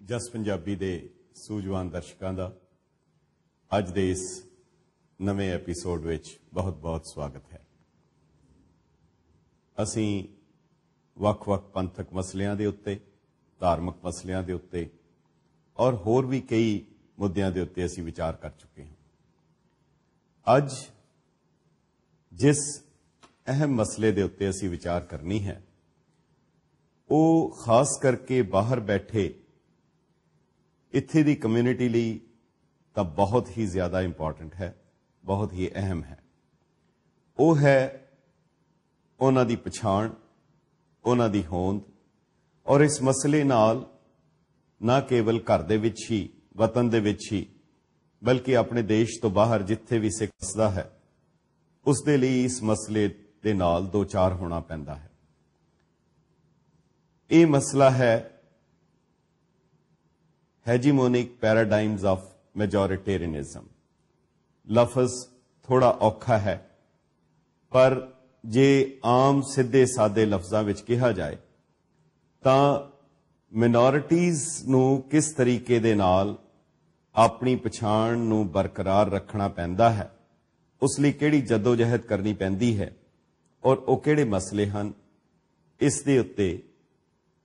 जस पंजाबी दे सूझवान दर्शकों का अज दे इस नवे एपीसोड विच बहुत बहुत स्वागत है। असी वख-वख पंथक मसलियां दे उत्ते, धार्मिक मसलियां दे उत्ते और होर भी कई मुद्दों के उत्ते असी विचार कर चुके हैं। अज जिस अहम मसले दे उत्ते असी विचार करनी है वो खास करके बाहर बैठे इत्थे दी कम्यूनिटी लई तां बहुत ही ज्यादा इंपॉर्टेंट है, बहुत ही अहम है। वो है उन्हां दी पछाण, उन्हां दी होंद और इस मसले नाल ना केवल घर दे विच ही, वतन दे विच ही, बल्कि अपने देश तो बाहर जिथे भी सिख वसदा है उस दे लई इस मसले दे नाल दो चार होना पैंदा है। ये मसला है हेजीमोनिक पैराडाइम्स ऑफ मेजोरिटेरियनिज्म। लफज थोड़ा औखा है, पर जे आम सीधे सादे लफ्जां विच कहा जाए तां मिनोरिटीज़ नूं किस तरीके दे नाल अपनी पछाण नूं बरकरार रखना पैंदा है, उस लई किहड़ी जदोजहद करनी पैंदी है और वो किहड़े मसले हन, इस दे उत्ते,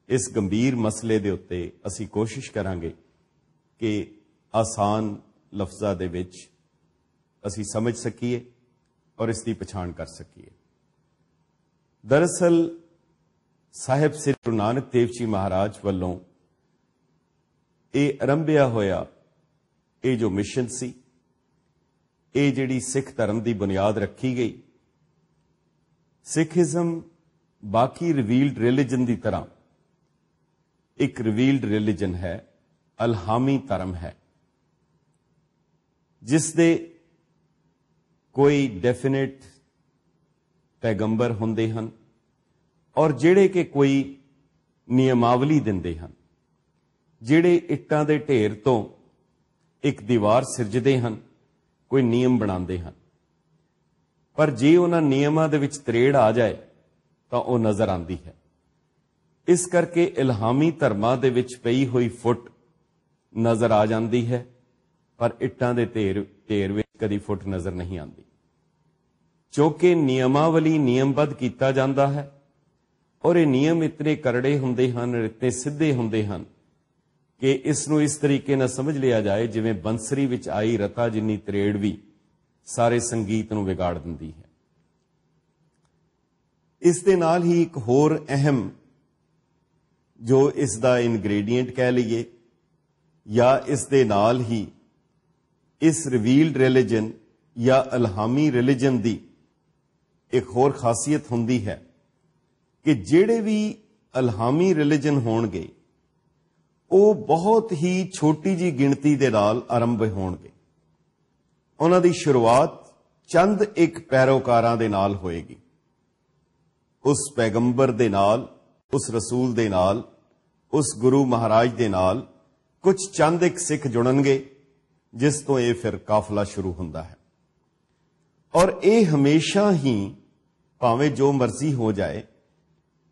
इस गंभीर मसले दे उत्ते असी कोशिश करांगे कि आसान लफ्ज़ां दे विच असी समझ सकीए और इसकी पछाण कर सकीए। दरअसल साहिब श्री गुरु नानक देव जी महाराज वालों ये आरंभिया होया ये जो मिशन सी, ये जिहड़ी सिख धर्म की बुनियाद रखी गई, सिखिज्म बाकी रिवील्ड रिलीजन की तरह एक रिवील्ड रिलीजन है, अलहामी धर्म है, जिसदे कोई डेफिनेट पैगंबर हुंदे हन और जिहड़े के कोई नियमावली दिंदे हन, जिहड़े इट्टां दे ढेर तो एक दीवार सिरजदे हन, कोई नियम बनाते हैं। पर जे उन्हां नियमां दे विच तरेड़ आ जाए तो वह नजर आती है। इस करके इल्हामी धर्मां दे विच पई हुई फुट नजर आ जाती है, पर इट्टां दे ढेर विच कदी फुट नजर नहीं आती, क्योंकि नियमावली नियमबद्ध किया जाता है और ये नियम इतने करड़े हुंदे हन, इतने सीधे हुंदे हन कि इसनूं इस तरीके ना समझ लिया जाए जिवें बंसरी विच आई रता जिन्नी तरेड़ भी सारे संगीत नूं बिगाड़ दिंदी है। इस दे नाल ही एक होर अहम जो इसदा इनग्रेडिएंट कह लीए या इस दे नाल ही इस रिवील्ड रिलीजन या अलहामी रिलीजन दी एक होर खासियत हुंदी है कि जिहड़े भी अलहामी रिलीजन होणगे वो बहुत ही छोटी जी गिणती दे नाल आरंभ होणगे। उन्हां दी शुरुआत चंद एक पैरोकारां दे नाल होएगी, उस पैगंबर दे नाल, उस रसूल दे नाल, उस गुरु महाराज दे नाल कुछ चंद एक सिख जुड़नगे, जिस तो ये फिर काफला शुरू हुंदा है। और ये हमेशा ही भावें जो मर्जी हो जाए,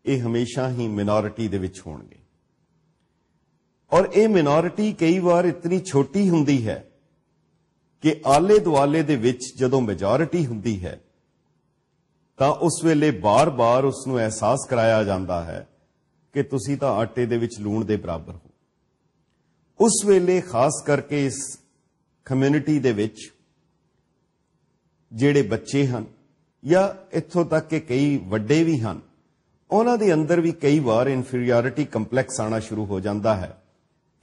ये हमेशा ही मिनोरिटी दे विच होणगे। और ये मिनोरिटी कई बार इतनी छोटी हुंदी है कि आले दुआले दे विच जदों मेजोरिटी हुंदी है तां उस वेले बार बार उसनूं एहसास कराया जाता है कि तुसीं तां आटे दे विच लूण दे बराबर हो। उस वेले खास करके इस कम्यूनिटी दे विच जिहड़े बच्चे हन या इत्थों तक कि कई वड्डे भी हन, उन्हां दे अंदर भी कई बार इन्फीरियरिटी कंपलैक्स आना शुरू हो जाता है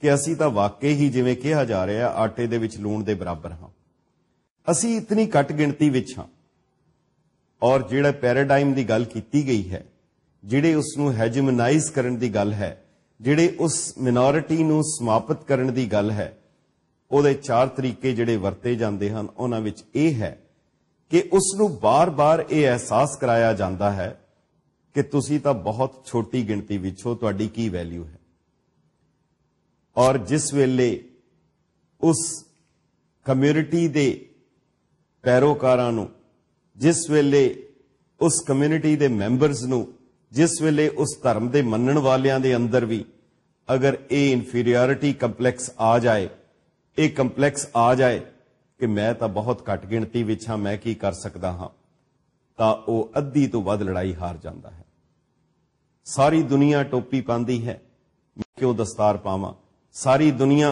कि असी तां वाकई ही जिवें कहा जा रहा है आटे दे विच लूण दे बराबर हां, असी इतनी घट गिणती विच हां। और जिहड़ा पैराडाइम की गल की गई है, जिहड़े उसनूं हैजमनाइज करन दी गल है, जिहड़े उस मिनोरिटी नूं समाप्त करन दी गल है, उहदे चार तरीके जिहड़े वरते जांदे हन, उहनां विच इह है कि उसनूं बार बार यह एहसास कराया जाता है कि तुसीं तां बहुत छोटी गिणती विच हो, तुहाडी की वैल्यू है। और जिस वेले उस कम्यूनिटी दे पैरोकारां नूं, जिस वेले उस कम्यूनिटी दे मैंबरस नूं, जिस वेले उस धर्म दे मनण वालियां दे अंदर भी अगर ये इनफीरियरिटी कंपलैक्स आ जाए, ये कंपलैक्स आ जाए कि मैं तो बहुत घट गिणती विच हां, मैं की कर सकदा हां, तां वो अद्धी तो वध लड़ाई हार जाता है। सारी दुनिया टोपी पांदी है, मैं क्यों दस्तार पावां। सारी दुनिया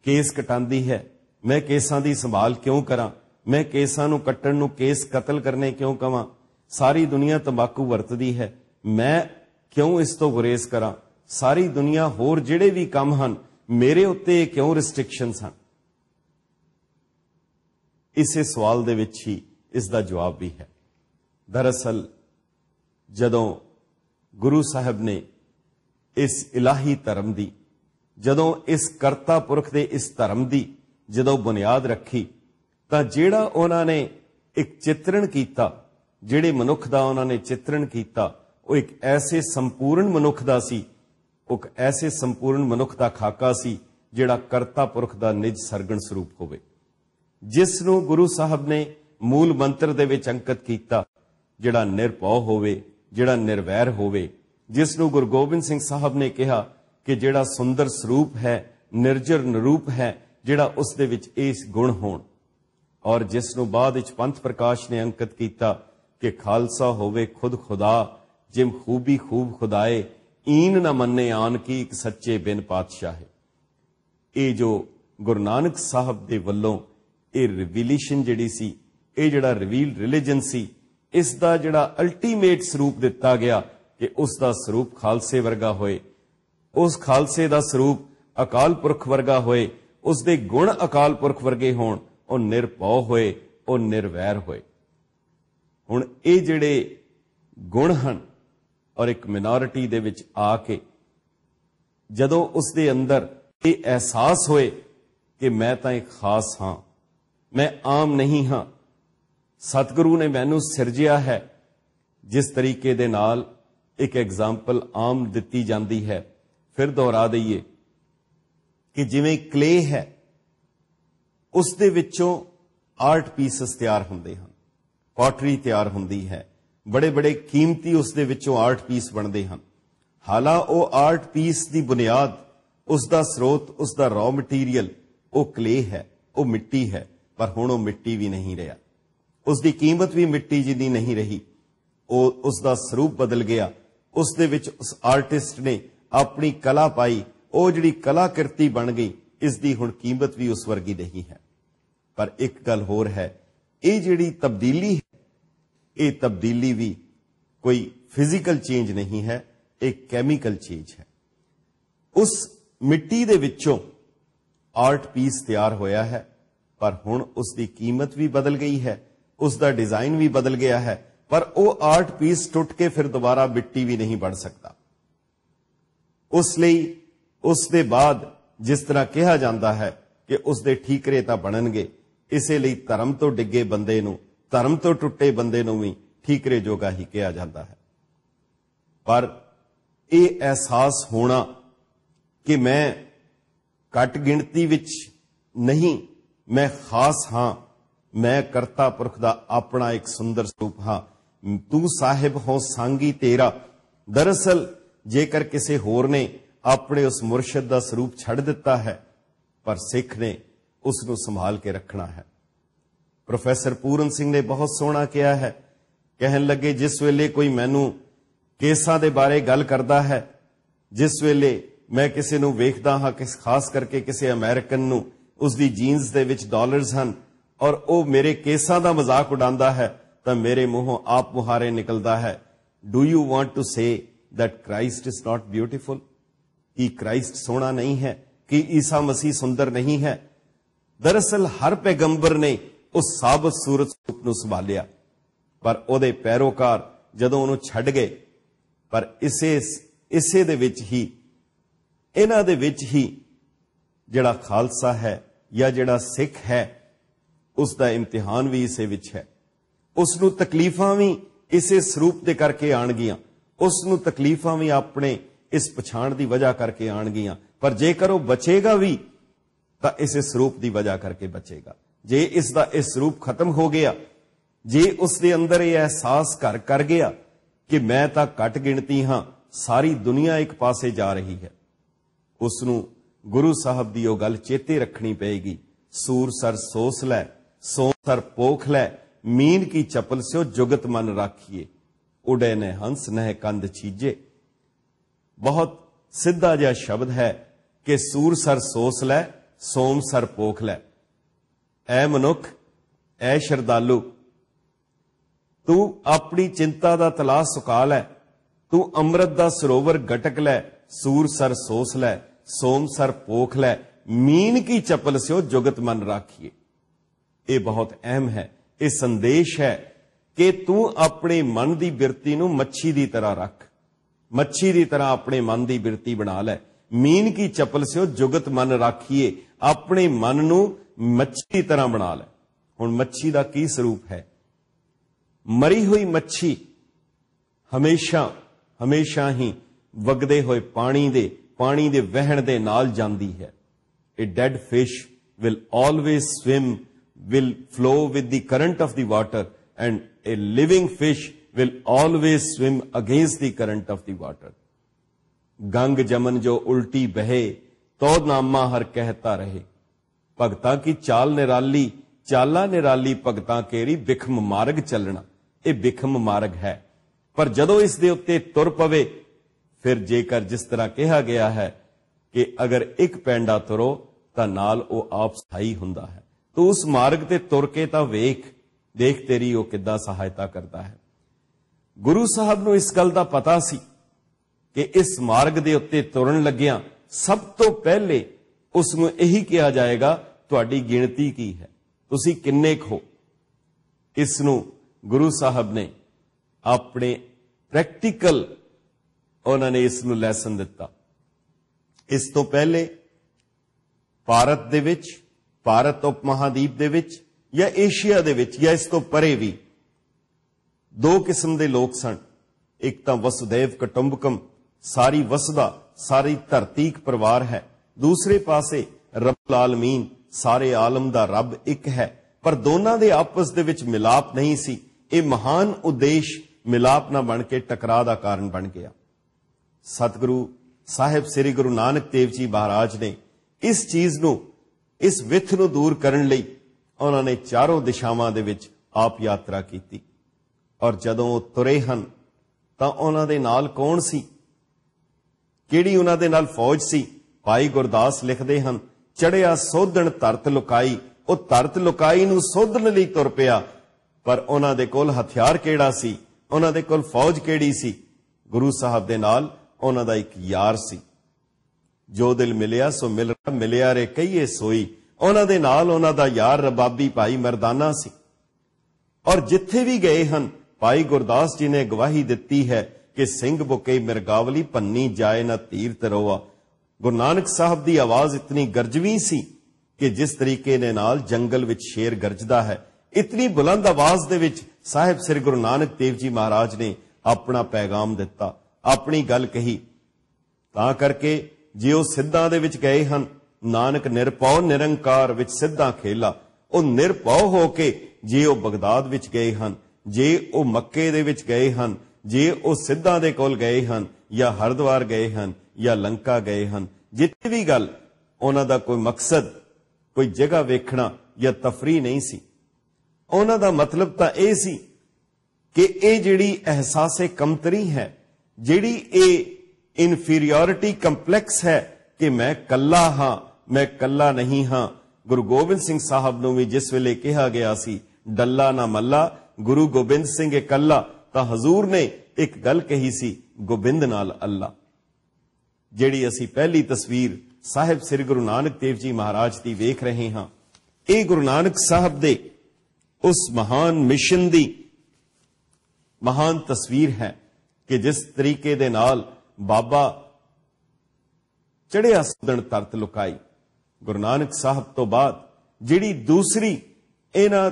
केस कटांदी है, मैं केसां दी संभाल क्यों करां। मैं केसां नूं कट्टण नूं केस कतल करने क्यों कवां। सारी दुनिया तंबाकू वरतदी है, मैं क्यों इस तो गुरेज करां। सारी दुनिया होर जिहड़े भी काम हन, मेरे उत्ते क्यों रिस्ट्रिक्शनस हन। इसे सवाल दे विच ही इसका जवाब भी है। दरअसल जदों गुरु साहब ने इस इलाही धर्म दी, जदों इस करता पुरख दे इस धर्म दी जदों बुनियाद रखी, तां जिहड़ा उन्हां ने एक चित्रण कीता, जिहड़े मनुख दा उन्हां ने चित्रण कीता, वो एक ऐसे संपूर्ण मनुख दा सी, एक ऐसे संपूर्ण मनुख दा खाका सी जिहड़ा करता पुरख दा निज सरगण स्वरूप होवे, जिस नूं गुरु साहब ने मूल मंत्र दे विच अंकित कीता, जिहड़ा निरभौ होवे, जिहड़ा निर्वैर होवे, जिस नूं गुरु गोबिंद सिंह साहब ने कहा कि जिहड़ा सुंदर स्वरूप है, निर्जर निरूप है, जिहड़ा उस दे विच इस गुण होण, और जिस नूं बाद विच पंथ प्रकाश ने अंकित कीता कि खालसा होवे खुद खुदा, जिम खूबी खूब खुदाए, ईन न मन्ने आन की एक सच्चे बिन पातशाह है। ये जो गुरु नानक साहब दे वल्लों ये रिवीलेशन जिहड़ी सी, ये जिहड़ा रिवील्ड रिलीजन सी, इसका जिहड़ा अल्टीमेट स्वरूप दिता गया कि उसका स्वरूप खालसे वर्गा होए, उस खालसे का स्वरूप अकाल पुरख वर्गा होए, उसके गुण अकाल पुरख वर्गे होण, वो निरभौ होए, वो निर्वैर होए। हुण ये जिहड़े गुण हन और एक मिनोरिटी दे विच आके जदों उसके अंदर ये एहसास होए कि मैं तां एक खास हां, मैं आम नहीं हां, सतगुरु ने मैनू सिरजिया है। जिस तरीके दे नाल एक एग्जाम्पल आम दिती जाती है, फिर दोहरा दईए कि जिवें क्ले है, उस दे विचों आर्ट पीसेस तैयार हुंदे हन, पॉटरी तैयार हुंदी है, बड़े बड़े कीमती उस दे विचों आर्ट पीस बनते हैं। हालां वो आर्ट पीस की बुनियाद, उसका स्रोत, उसका रॉ मटीरियल वो क्ले है, वो मिट्टी है, पर हुण वो मिट्टी भी नहीं रहा, उसकी कीमत भी मिट्टी जिन्नी नहीं रही, वो उसका स्वरूप बदल गया। उस दे विच उस आर्टिस्ट ने अपनी कला पाई, वो जिहड़ी कलाकृति बन गई, इसकी हुण कीमत भी उस वर्गी नहीं है। पर एक गल होर है, ये जिहड़ी तब्दीली है, ये तब्दीली भी कोई फिजिकल चेंज नहीं है, एक कैमिकल चेंज है। उस मिट्टी दे विचों आर्ट पीस तैयार होया है, पर हुण उसकी कीमत भी बदल गई है, उसका डिजाइन भी बदल गया है, पर वो आर्ट पीस टुट के फिर दोबारा मिट्टी भी नहीं बन सकता। उसलिए उसके बाद जिस तरह कहा जाता है कि उसके ठीकरे तां बनणगे, इसे लिए धर्म तो डिगे बंदे नूं, धर्म तो टुटे बंदे नूं भी ठीकरे जोगा ही कहा जाता है। पर यह एहसास होना कि मैं घट गिणती विच नहीं, मैं खास हां, मैं करता पुरख दा अपना एक सुंदर स्वरूप हां, तू साहिब हो सांगी तेरा। दरअसल जेकर किसी होर ने अपने उस मुर्शद का स्वरूप छड़ दिता है, पर सिख ने उसनूं संभाल के रखना है। प्रोफैसर पूरन सिंह ने बहुत सोहना कहा है, कहन लगे जिस वेले कोई मैनू केसां दे बारे गल करदा है, जिस वेले मैं किसी नूं वेखदा हां, खास करके किसी अमेरिकन नूं, उसदी जीन्स दे विच डॉलर्स हन और वो मेरे केसां दा मजाक उड़ांदा है, तां मेरे मूहों आप मुहारे निकलदा है, do you want to say that Christ is not beautiful? कि क्राइस्ट सोहना नहीं है? कि ईसा मसीह सुंदर नहीं है? दरअसल हर पैगंबर ने उस साबत सूरत स्वरूप नूं संभालिया, पर ओदे पैरोकार जदों उहनूं छड्ड गए। पर इसे दे विच ही, इन्हां दे विच ही जिहड़ा खालसा है या जिहड़ा सिख है, उसका इम्तिहान भी इसे विच है। उसनूं तकलीफां भी इसे स्वरूप दे करके आणगियां, उसनूं तकलीफां भी अपने इस पछाण की वजह करके आणगियां, पर जेकर वो बचेगा भी तो इस स्वरूप की वजह करके बचेगा। जे इसका इस स्वरूप खत्म हो गया, जे उसके अंदर यह एहसास घर कर गया कि मैं तो घट गिणती हां, सारी दुनिया एक पासे जा रही है, उसनूं गुरु साहब की वह गल चेते रखनी पेगी, सूर सर सोस लै, सोम सर पोख लै, मीन की चपल स्यो जुगत मन राखिए, उड़े ने हंस नह कंध छीजे। बहुत सीधा जिहा शब्द है कि सूर सर सोस लै, सोम सर पोख लै। ऐ मनुख, ऐ श्रद्धालु, तू अपनी चिंता दा तला सुका लै, तू अमृत दा सरोवर गटक लै, सूर सर सोस लै, सोम सर पोख लै, मीन की चपल स्यो जुगत मन राखिए। ये बहुत अहम है। ये संदेश है कि तू अपने मन की बिरती नूं मच्छी की तरह रख, मच्छी की तरह अपने मन की बिरती बना लै। मीन की चपल स्यो जुगत मन राखिए, अपने मन नूं मच्छी की तरह बना लै। हुण मच्छी का की स्वरूप है? मरी हुई मच्छी हमेशा हमेशा ही वगदे हुए पानी दे वहण दे नाल जांदी है। A dead fish will always swim, will flow with the current of the water, and a living fish will always swim against the current of the water. गंग जमन जो उल्टी बहे, तो नामा हर कहता रहे। भगतां की चाल निराली, चाला निराली भगतां केरी, बिखम मार्ग चलना। ये बिखम मार्ग है, पर जदों इस दे उत्ते तुर पवे, फिर जेकर जिस तरह कहा गया है कि अगर एक पैंडा तुरो तां नाल ओ आप स्थाई हुंदा है। तो उस मार्ग ते तुर के तां देख तेरी वो किद्दां सहायता करता है। गुरु साहब नूं इस गल दा पता सी कि इस मार्ग दे उत्ते तुरन लग्गियां सब तो पहले उसनूं यही कहा जाएगा, तुहाडी गिणती की है, तुसीं किन्ने हो। इसनूं गुरु साहब ने अपने प्रैक्टिकल उन्होंने इसनूं लैसन दिता। इस तो पहले भारत दे विच, भारत उप महादीप दे विच या एशिया दे विच या इस तो परे भी दो किस्म के लोग सन। एक तां वसुदैव कुटुंबकम, सारी वसदा सारी धरती एक परिवार है। दूसरे पासे रब्बुल आलमीन, सारे आलम दा रब एक है। पर दोनों दे आपस दे विच मिलाप नहीं सी। ये महान उद्देश्य मिलाप ना बन के टकराव का कारण बन गया। सतगुरु साहिब श्री गुरु नानक देव जी महाराज ने इस चीज नूं, इस विथ नूं दूर करन लई उन्होंने चारों दिशावां दे विच आप यात्रा की। और जदों वो तुरे हन तां उन्हां दे नाल कौन सी, किहड़ी उन्हां दे नाल फौज सी? भाई गुरदास लिखदे हन, चढ़िया सोधन धरत लुकाई। वो धरत लुकाई नूं सोधन लई तुर पिया, पर उन्हां दे कोल हथियार किहड़ा सी, उन्हां दे कोल फौज किहड़ी सी? गुरु साहब दे नाल उन्हां दा एक यार सी। जो दिल मिलिया सो मिलिया रे कईए सोई। उन्हां दे नाल उन्हां दा यार रबाबी भाई मरदाना सी। और जिथे भी गए हन, भाई गुरदास जी ने गवाही दिती है कि सिंह बुके मिरगावली भन्नी जाए ना तीर तरोआ। गुरु नानक साहब की आवाज इतनी गरजवी सी कि जिस तरीके ने नाल जंगल विच शेर गरजदा है, इतनी बुलंद आवाज दे विच साहिब श्री गुरु नानक देव जी महाराज ने अपना पैगाम दिता, अपनी गल कही। तां करके जे वो सिद्धां दे विच गए हन, नानक निरपौ निरंकार विच सिद्धां खेला। वो निरपौ होके जे वो बगदाद विच गए हन, जे वो मक्के दे विच गए हन, जे वो सिद्धां दे कोल गए हन, या हरिद्वार गए हन, या लंका गए हन, जिथे भी गल उन्हां दा कोई मकसद, कोई जगह वेखना या तफरी नहीं सी। उन्हां दा मतलब तां इह सी कि ये जिहड़ी एहसासे कमतरी है, जिहड़ी ये इनफीरियोरिटी कंपलैक्स है कि मैं कल्ला हां, मैं कल्ला नहीं हां। गुरु गोबिंद सिंह साहब नूं भी जिस वेले कहा गया सी, डल्ला ना मल्ला गुरु गोबिंद सिंह कल्ला, तां हजूर ने एक गल कही सी, गोबिंद नाल अल्लाह। जिहड़ी असीं पहली तस्वीर साहिब श्री गुरु नानक देव जी महाराज की वेख रहे हां, ये गुरु नानक साहब दे उस महान मिशन दी महान तस्वीर है कि जिस तरीके दे नाल बाबा चढ़िया सोधन धरत लुकाई। गुरु नानक साहब तो बाद जिहड़ी दूसरी इन्हां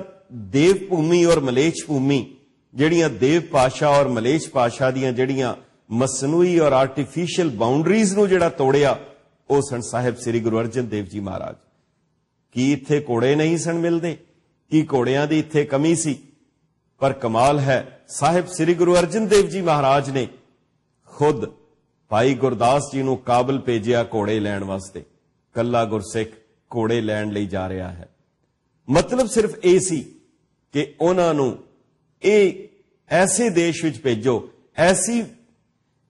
देव भूमि और मलेच भूमि, जिहड़ियां देव भाषा और मलेच भाषा दियां जिहड़ियां मसनूई और आर्टिफिशियल बाउंड्रीज नूं जिहड़ा तोड़िया, वो सन साहिब श्री गुरु अर्जन देव जी महाराज। की इत्थे घोड़े नहीं सन मिलदे? की घोड़ियां दी इत्थे कमी सी? पर कमाल है, साहिब श्री गुरु अर्जन देव जी महाराज ने खुद ਭਾਈ ਗੁਰਦਾਸ ਜੀ ਨੂੰ ਕਾਬਲ ਭੇਜਿਆ ਘੋੜੇ ਲੈਣ ਵਾਸਤੇ, ਕੱਲਾ ਗੁਰਸਿੱਖ ਘੋੜੇ ਲੈਣ ਲਈ ਜਾ ਰਿਹਾ ਹੈ। ਮਤਲਬ ਸਿਰਫ ਇਹ ਸੀ ਕਿ ਉਹਨਾਂ ਨੂੰ ਇਹ ਐਸੇ ਦੇਸ਼ ਵਿੱਚ ਭੇਜੋ, ਐਸੀ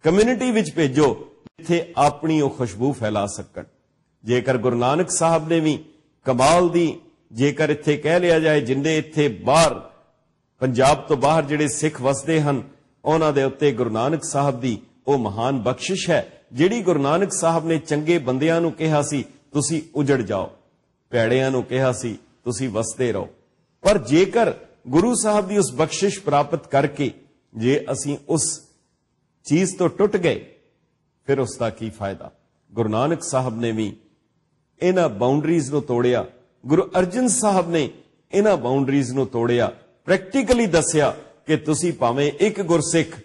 ਕਮਿਊਨਿਟੀ ਵਿੱਚ ਭੇਜੋ ਜਿੱਥੇ ਆਪਣੀ ਉਹ ਖੁਸ਼ਬੂ ਫੈਲਾ ਸਕਣ। ਜੇਕਰ ਗੁਰੂ ਨਾਨਕ ਸਾਹਿਬ ਨੇ ਵੀ ਕਮਾਲ ਦੀ, ਜੇਕਰ ਇੱਥੇ ਕਹਿ ਲਿਆ ਜਾਏ, ਜਿੰਦੇ ਇੱਥੇ ਬਾਹਰ ਪੰਜਾਬ ਤੋਂ ਬਾਹਰ ਜਿਹੜੇ ਸਿੱਖ ਵਸਦੇ ਹਨ, ਉਹਨਾਂ ਦੇ ਉੱਤੇ ਗੁਰੂ ਨਾਨਕ ਸਾਹਿਬ ਦੀ ਉਹ ਮਹਾਨ ਬਖਸ਼ਿਸ਼ ਹੈ, ਜਿਹੜੀ ਗੁਰੂ ਨਾਨਕ ਸਾਹਿਬ ਨੇ ਚੰਗੇ ਬੰਦਿਆਂ ਨੂੰ ਕਿਹਾ ਸੀ ਤੁਸੀਂ ਉਜੜ ਜਾਓ, ਭੈੜਿਆਂ ਨੂੰ ਕਿਹਾ ਸੀ ਤੁਸੀਂ ਵਸਦੇ ਰਹੋ। ਪਰ ਜੇਕਰ ਗੁਰੂ ਸਾਹਿਬ ਦੀ ਉਸ ਬਖਸ਼ਿਸ਼ ਪ੍ਰਾਪਤ ਕਰਕੇ ਜੇ ਅਸੀਂ ਉਸ ਚੀਜ਼ ਤੋਂ ਟੁੱਟ ਗਏ, ਫਿਰ ਉਸ ਦਾ ਕੀ ਫਾਇਦਾ। ਗੁਰੂ ਨਾਨਕ ਸਾਹਿਬ ਨੇ ਵੀ ਇਹਨਾਂ ਬਾਉਂਡਰੀਜ਼ ਨੂੰ ਤੋੜਿਆ, ਗੁਰੂ ਅਰਜਨ ਸਾਹਿਬ ਨੇ ਇਹਨਾਂ ਬਾਉਂਡਰੀਜ਼ ਨੂੰ ਤੋੜਿਆ, ਪ੍ਰੈਕਟੀਕਲੀ ਦੱਸਿਆ ਕਿ ਤੁਸੀਂ ਭਾਵੇਂ ਇੱਕ ਗੁਰਸਿੱਖ,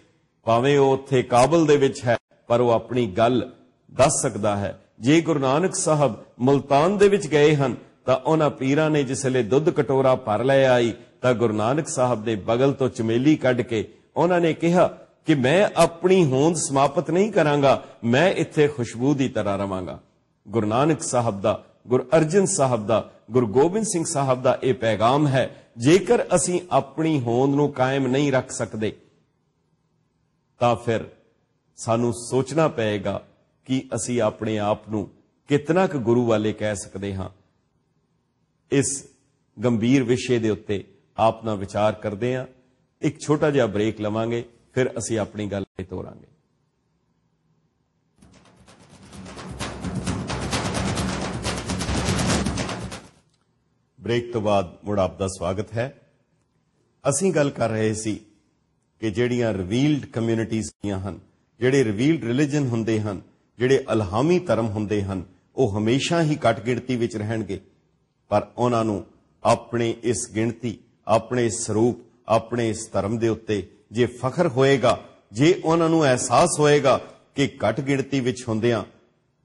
ਭਾਵੇਂ ਉਹ ਉੱਥੇ ਕਾਬਲ ਦੇ ਵਿੱਚ ਹੈ, ਪਰ ਉਹ ਆਪਣੀ ਗੱਲ ਦੱਸ ਸਕਦਾ ਹੈ। ਜੇ ਗੁਰੂ ਨਾਨਕ ਸਾਹਿਬ ਮੁਲਤਾਨ ਦੇ ਵਿੱਚ ਗਏ ਹਨ ਤਾਂ ਉਹਨਾਂ ਪੀਰਾਂ ਨੇ ਜਿਸ ਵੇਲੇ ਦੁੱਧ ਕਟੋਰਾ ਭਰ ਲੈ ਆਈ ਤਾਂ ਗੁਰੂ ਨਾਨਕ ਸਾਹਿਬ ਦੇ ਬਗਲ ਤੋਂ ਚਮੇਲੀ ਕੱਢ ਕੇ ਉਹਨਾਂ ਨੇ ਕਿਹਾ ਕਿ ਮੈਂ ਆਪਣੀ ਹੋਂਦ ਸਮਾਪਤ ਨਹੀਂ ਕਰਾਂਗਾ, ਮੈਂ ਇੱਥੇ ਖੁਸ਼ਬੂ ਦੀ ਤਰ੍ਹਾਂ ਰਵਾਂਗਾ। ਗੁਰੂ ਨਾਨਕ ਸਾਹਿਬ ਦਾ, ਗੁਰੂ ਅਰਜਨ ਸਾਹਿਬ ਦਾ, ਗੁਰੂ ਗੋਬਿੰਦ ਸਿੰਘ ਸਾਹਿਬ ਦਾ ਇਹ ਪੈਗਾਮ ਹੈ। ਜੇਕਰ ਅਸੀਂ ਆਪਣੀ ਹੋਂਦ ਨੂੰ ਕਾਇਮ ਨਹੀਂ ਰੱਖ ਸਕਦੇ ਤਾਂ ਫਿਰ ਸਾਨੂੰ ਸੋਚਣਾ ਪਏਗਾ ਕਿ ਅਸੀਂ ਆਪਣੇ ਆਪ ਨੂੰ ਕਿਤਨਾ ਕੁ ਗੁਰੂ ਵਾਲੇ ਕਹਿ ਸਕਦੇ ਹਾਂ। ਇਸ ਗੰਭੀਰ ਵਿਸ਼ੇ ਦੇ ਉੱਤੇ ਆਪ ਨਾਲ ਵਿਚਾਰ ਕਰਦੇ ਹਾਂ। ਇੱਕ ਛੋਟਾ ਜਿਹਾ ਬ੍ਰੇਕ ਲਵਾਂਗੇ, ਫਿਰ ਅਸੀਂ ਆਪਣੀ ਗੱਲ ਤੋਰਾਂਗੇ। ਬ੍ਰੇਕ ਤੋਂ ਬਾਅਦ ਮੁੜ ਆਪ ਦਾ ਸਵਾਗਤ ਹੈ। ਅਸੀਂ ਗੱਲ ਕਰ ਰਹੇ ਸੀ ਕਿ ਜਿਹੜੀਆਂ ਰਿਵੀਲਡ ਕਮਿਊਨਿਟੀਜ਼ ਦੀਆਂ ਹਨ, ਜਿਹੜੇ ਰਿਵੀਲਡ ਰਿਲੀਜਨ ਹੁੰਦੇ ਹਨ, ਜਿਹੜੇ ਅਲਹਾਮੀ ਧਰਮ ਹੁੰਦੇ ਹਨ, ਉਹ ਹਮੇਸ਼ਾ ਹੀ ਘੱਟ ਗਿਣਤੀ ਵਿੱਚ ਰਹਿਣਗੇ। ਪਰ ਉਹਨਾਂ ਨੂੰ ਆਪਣੇ ਇਸ ਗਿਣਤੀ, ਆਪਣੇ ਸਰੂਪ, ਆਪਣੇ ਇਸ ਧਰਮ ਦੇ ਉੱਤੇ ਜੇ ਫਖਰ ਹੋਏਗਾ, ਜੇ ਉਹਨਾਂ ਨੂੰ ਅਹਿਸਾਸ ਹੋਏਗਾ ਕਿ ਘੱਟ ਗਿਣਤੀ ਵਿੱਚ ਹੁੰਦਿਆਂ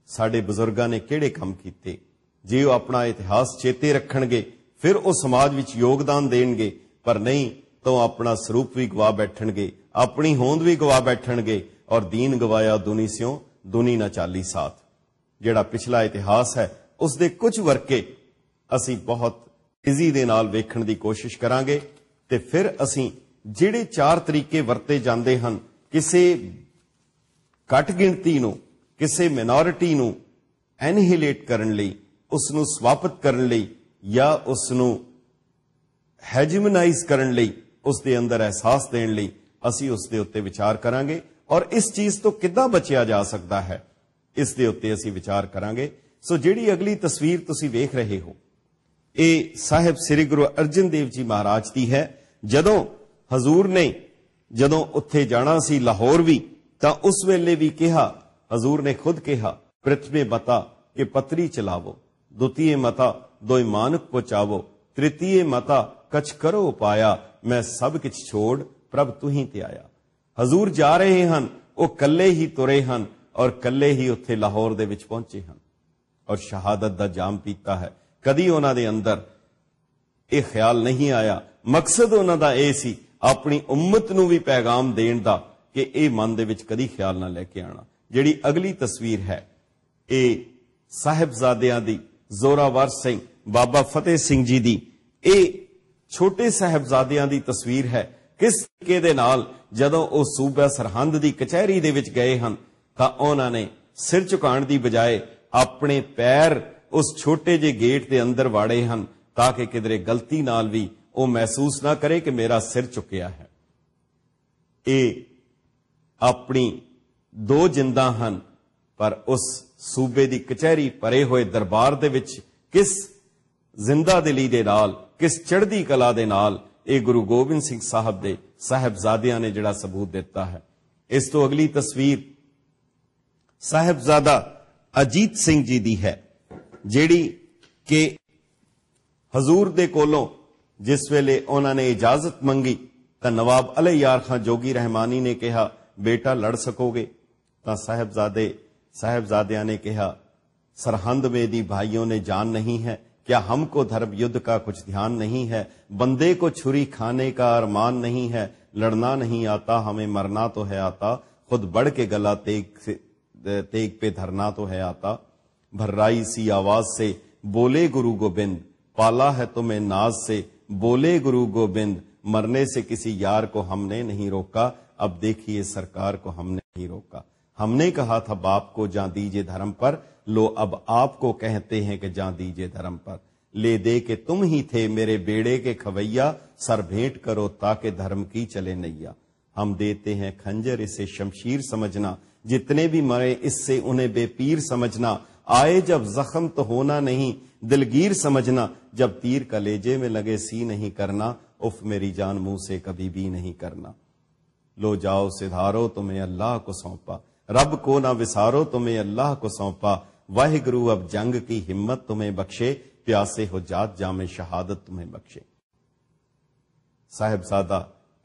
ਸਾਡੇ ਬਜ਼ੁਰਗਾਂ ਨੇ ਕਿਹੜੇ ਕੰਮ ਕੀਤੇ, ਜੇ ਉਹ ਆਪਣਾ ਇਤਿਹਾਸ ਚੇਤੇ ਰੱਖਣਗੇ ਫਿਰ ਉਹ ਸਮਾਜ ਵਿੱਚ ਯੋਗਦਾਨ ਦੇਣਗੇ। ਪਰ ਨਹੀਂ ਤਾਂ ਆਪਣਾ ਸਰੂਪ ਵੀ ਗਵਾ ਬੈਠਣਗੇ, ਆਪਣੀ ਹੋਂਦ ਵੀ ਗਵਾ ਬੈਠਣਗੇ। ਔਰ ਦੀਨ ਗਵਾਇਆ ਦੁਨੀ ਸਿਓ ਦੁਨੀ ਨਾ ਚਾਲੀ ਸਾਥ। ਜਿਹੜਾ ਪਿਛਲਾ ਇਤਿਹਾਸ ਹੈ ਉਸ ਦੇ ਕੁਝ ਵਰਕੇ ਅਸੀਂ ਬਹੁਤ ਤੇਜ਼ੀ ਦੇ ਨਾਲ ਵੇਖਣ ਦੀ ਕੋਸ਼ਿਸ਼ ਕਰਾਂਗੇ ਤੇ ਫਿਰ ਅਸੀਂ ਜਿਹੜੇ 4 ਤਰੀਕੇ ਵਰਤੇ ਜਾਂਦੇ ਹਨ ਕਿਸੇ ਘੱਟ ਗਿਣਤੀ ਨੂੰ, ਕਿਸੇ ਮਿਨੋਰਿਟੀ ਨੂੰ ਐਨਹੀਲੇਟ ਕਰਨ ਲਈ, ਉਸ ਨੂੰ ਸਵਾਪਤ ਕਰਨ ਲਈ ਜਾਂ ਉਸ ਨੂੰ ਹੈਜਮਨਾਈਜ਼ ਕਰਨ ਲਈ, ਉਸ ਦੇ ਅੰਦਰ ਅਹਿਸਾਸ ਦੇਣ ਲਈ ਅਸੀਂ ਉਸ ਦੇ ਉੱਤੇ ਵਿਚਾਰ ਕਰਾਂਗੇ। ਔਰ ਇਸ ਚੀਜ਼ ਤੋਂ ਕਿੱਦਾਂ ਬਚਿਆ ਜਾ ਸਕਦਾ ਹੈ, ਇਸ ਦੇ ਉੱਤੇ ਅਸੀਂ ਵਿਚਾਰ ਕਰਾਂਗੇ। ਸੋ ਜਿਹੜੀ ਅਗਲੀ ਤਸਵੀਰ ਤੁਸੀਂ ਵੇਖ ਰਹੇ ਹੋ, ਇਹ ਸਾਹਿਬ ਸ੍ਰੀ ਗੁਰੂ ਅਰਜਨ ਦੇਵ ਜੀ ਮਹਾਰਾਜ ਦੀ ਹੈ। ਜਦੋਂ ਹਜ਼ੂਰ ਨੇ ਜਦੋਂ ਉੱਥੇ ਜਾਣਾ ਸੀ ਲਾਹੌਰ ਵੀ, ਤਾਂ ਉਸ ਵੇਲੇ ਵੀ ਕਿਹਾ, ਹਜ਼ੂਰ ਨੇ ਖੁਦ ਕਿਹਾ, ਪ੍ਰਥਮੇ ਮਤਾ ਕਿ ਪਤਰੀ ਚਲਾਵੋ, ਦੁਤੀਏ ਮਤਾ ਦੋਇ ਮਾਨਕ ਪਹੁੰਚਾਵੋ, ਤ੍ਰਿਤੀਏ ਮਤਾ ਕਛ ਕਰੋ ਉਪਾਇਆ, ਮੈਂ ਸਭ ਕਿਛ ਛੋੜ ਪ੍ਰਭ ਤੂੰ ਹੀ ਤੇ ਆਇਆ। ਹਜ਼ੂਰ ਜਾ ਰਹੇ ਹਨ, ਉਹ ਕੱਲੇ ਹੀ ਤੁਰੇ ਹਨ ਔਰ ਕੱਲੇ ਹੀ ਉੱਥੇ ਲਾਹੌਰ ਦੇ ਵਿੱਚ ਪਹੁੰਚੇ ਹਨ ਔਰ ਸ਼ਹਾਦਤ ਦਾ ਜਾਮ ਪੀਤਾ ਹੈ। ਕਦੀ ਉਹਨਾਂ ਦੇ ਅੰਦਰ ਇਹ ਖਿਆਲ ਨਹੀਂ ਆਇਆ, ਮਕਸਦ ਉਹਨਾਂ ਦਾ ਇਹ ਸੀ ਆਪਣੀ ਉਮਤ ਨੂੰ ਵੀ ਪੈਗਾਮ ਦੇਣ ਦਾ, ਕਿ ਇਹ ਮਨ ਦੇ ਵਿੱਚ ਕਦੀ ਖਿਆਲ ਨਾ ਲੈ ਕੇ ਆਣਾ। ਜਿਹੜੀ ਅਗਲੀ ਤਸਵੀਰ ਹੈ ਇਹ ਸਾਹਿਬਜ਼ਾਦਿਆਂ ਦੀ, ਜ਼ੋਰਾਵਰ ਸਿੰਘ, ਬਾਬਾ ਫਤਿਹ ਸਿੰਘ ਜੀ ਦੀ, ਇਹ ਛੋਟੇ ਸਾਹਿਬਜ਼ਾਦਿਆਂ ਦੀ ਤਸਵੀਰ ਹੈ। ਕਿਸ ਤਰੀਕੇ ਦੇ ਨਾਲ ਜਦੋਂ ਉਹ ਸੂਬਾ ਸਰਹੰਦ ਦੀ ਕਚਹਿਰੀ ਦੇ ਵਿੱਚ ਗਏ ਹਨ ਤਾਂ ਉਹਨਾਂ ਨੇ ਸਿਰ ਝੁਕਾਉਣ ਦੀ ਬਜਾਏ ਆਪਣੇ ਪੈਰ ਉਸ ਛੋਟੇ ਜਿਹੇ ਗੇਟ ਦੇ ਅੰਦਰ ਵਾੜੇ ਹਨ ਤਾਂ ਕਿ ਕਿਧਰੇ ਗਲਤੀ ਨਾਲ ਵੀ ਉਹ ਮਹਿਸੂਸ ਨਾ ਕਰੇ ਕਿ ਮੇਰਾ ਸਿਰ ਝੁਕਿਆ ਹੈ। ਇਹ ਆਪਣੀ 2 ਜਿੰਦਾਂ ਹਨ, ਪਰ ਉਸ ਸੂਬੇ ਦੀ ਕਚਹਿਰੀ ਭਰੇ ਹੋਏ ਦਰਬਾਰ ਦੇ ਵਿੱਚ ਕਿਸ ਜ਼ਿੰਦਾ ਦਿਲੀ ਦੇ ਨਾਲ, ਕਿਸ ਚੜ੍ਹਦੀ ਕਲਾ ਦੇ ਨਾਲ ਇਹ ਗੁਰੂ ਗੋਬਿੰਦ ਸਿੰਘ ਸਾਹਿਬ ਦੇ ਸਾਹਿਬਜ਼ਾਦਿਆਂ ਨੇ ਜਿਹੜਾ ਸਬੂਤ ਦਿੱਤਾ ਹੈ। ਇਸ ਤੋਂ ਅਗਲੀ ਤਸਵੀਰ ਸਾਹਿਬਜ਼ਾਦਾ ਅਜੀਤ ਸਿੰਘ ਜੀ ਦੀ ਹੈ, ਜਿਹੜੀ ਕਿ ਹਜ਼ੂਰ ਦੇ ਕੋਲੋਂ ਜਿਸ ਵੇਲੇ ਉਹਨਾਂ ਨੇ ਇਜਾਜ਼ਤ ਮੰਗੀ ਤਾਂ ਨਵਾਬ ਅਲੀ ਯਾਰ ਖਾਨ ਜੋਗੀ ਰਹਿਮਾਨੀ ਨੇ ਕਿਹਾ, ਬੇਟਾ ਲੜ ਸਕੋਗੇ? ਤਾਂ साहबजादिया ने कहा, सरहंद में दी भाइयों ने जान नहीं है, क्या हमको धर्म युद्ध का कुछ ध्यान नहीं है, बंदे को छुरी खाने का अरमान नहीं है, लड़ना नहीं आता हमें मरना तो है आता, खुद बढ़ के गला तेग पे धरना तो है आता। भर्राई सी आवाज से बोले गुरु गोबिंद, पाला है तुम्हें नाज से बोले गुरु गोबिंद, मरने से किसी यार को हमने नहीं रोका, अब देखिए सरकार को हमने नहीं रोका। हमने कहा था बाप को जां दीजिए धर्म पर, लो अब आपको कहते हैं कि जां दीजिए धर्म पर। ले दे के तुम ही थे मेरे बेड़े के खवैया, सर भेंट करो ताकि धर्म की चले नैया। हम देते हैं खंजर इसे शमशीर समझना, जितने भी मरे इससे उन्हें बेपीर समझना। आए जब जख्म तो होना नहीं दिलगीर समझना, जब तीर कलेजे में लगे सी नहीं करना, उफ मेरी जान मुंह से कभी भी नहीं करना। लो जाओ सिधारो तुम्हें अल्लाह को सौंपा, रब को ना विसारो तुम्हें अल्लाह को सौंपा। वाहिगुरु अब जंग की हिम्मत तुम्हें बख्शे, प्यासे हो जात जामे शहादत तुम्हें बख्शे। साहिबजादा